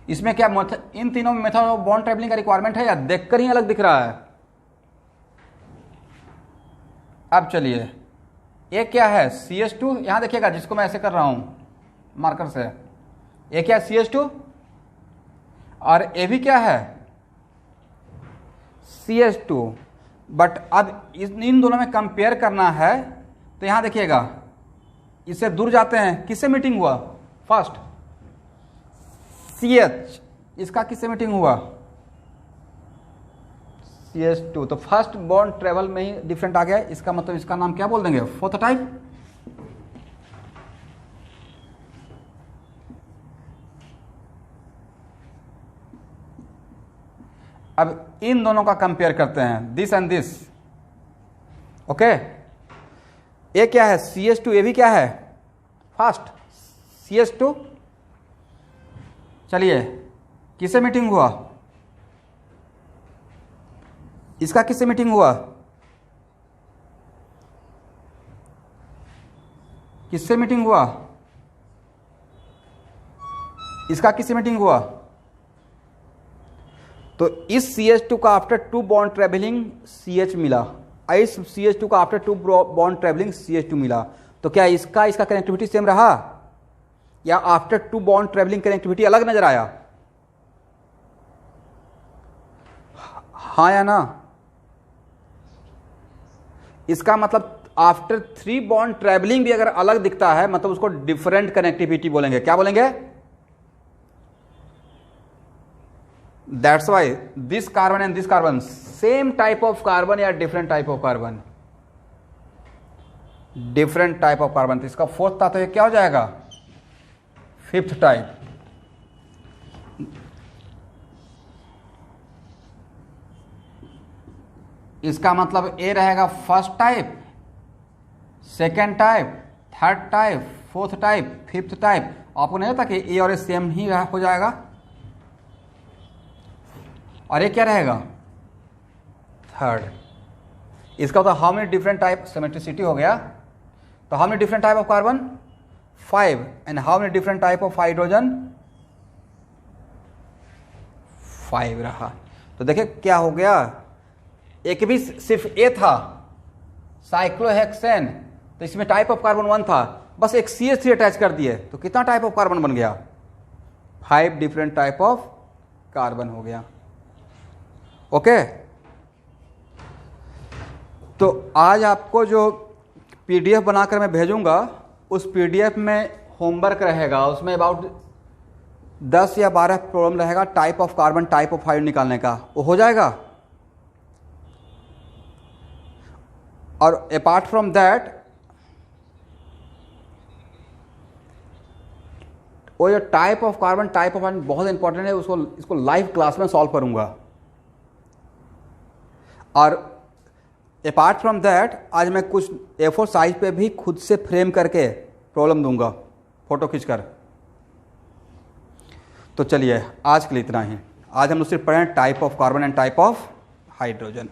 इसमें क्या इन तीनों में मेथड ऑफ बॉन्ड ट्रैवलिंग का रिक्वायरमेंट है या देखकर ही अलग दिख रहा है? अब चलिए, ये क्या है? CH2। यहां देखिएगा जिसको मैं ऐसे कर रहा हूं मार्कर से, ये क्या है? CH2। और ये भी क्या है? CH2। बट अब इन दोनों में कंपेयर करना है तो यहां देखिएगा, इससे दूर जाते हैं, किससे मीटिंग हुआ? फर्स्ट CH, इसका किससे मीटिंग हुआ? CH2। तो फर्स्ट बॉन्ड ट्रेवल में ही डिफरेंट आ गया, इसका मतलब इसका नाम क्या बोल देंगे? Fourth type. अब इन दोनों का कंपेयर करते हैं, दिस एंड दिस। ओके, ये क्या है? CH2। ये भी क्या है? First CH2। चलिए, किससे मीटिंग हुआ? इसका किससे मीटिंग हुआ? किससे मीटिंग हुआ? इसका किससे मीटिंग हुआ? तो इस CH2 का आफ्टर 2 बॉन्ड ट्रेवलिंग CH मिला, इस CH2 का आफ्टर 2 बॉन्ड ट्रेवलिंग CH2 मिला। तो क्या इसका कनेक्टिविटी सेम रहा या आफ्टर 2 बॉन्ड ट्रेवलिंग कनेक्टिविटी अलग नजर आया? हाँ या ना? इसका मतलब आफ्टर 3 बॉन्ड ट्रेवलिंग भी अगर अलग दिखता है मतलब उसको डिफरेंट कनेक्टिविटी बोलेंगे। क्या बोलेंगे? That's why this carbon and this carbon same type of carbon या different type of carbon? different type of carbon। तो इसका फोर्थ था तो ये क्या हो जाएगा? Fifth type. इसका मतलब ए रहेगा first type, second type, third type, fourth type, fifth type. आपको नहीं लगता कि ए और ए सेम ही हो जाएगा? और ये क्या रहेगा? थर्ड। इसका तो how many different type, symmetricity हो गया। तो how many different type of carbon? 5। And how many different type of hydrogen? 5 रहा। तो देखिए क्या हो गया, एक भी सिर्फ ए था साइक्लोहेक्सेन, तो इसमें टाइप ऑफ कार्बन 1 था, बस एक CH3 अटैच कर दिए तो कितना टाइप ऑफ कार्बन बन गया? 5 डिफरेंट टाइप ऑफ कार्बन हो गया। ओके, तो आज आपको जो PDF बनाकर मैं भेजूंगा उस PDF में होमवर्क रहेगा, उसमें अबाउट 10 या 12 प्रॉब्लम रहेगा type of carbon, type of hydrogen निकालने का, वो हो जाएगा। और अपार्ट फ्रॉम दैट वो जो type of carbon, type of hydrogen बहुत इंपॉर्टेंट है, इसको लाइव क्लास में सॉल्व करूंगा। और अपार्ट फ्रॉम दैट आज मैं कुछ A4 साइज पे भी खुद से फ्रेम करके प्रॉब्लम दूंगा फोटो खींचकर। तो चलिए आज के लिए इतना ही। आज हम लोग सिर्फ पढ़े type of carbon and type of hydrogen.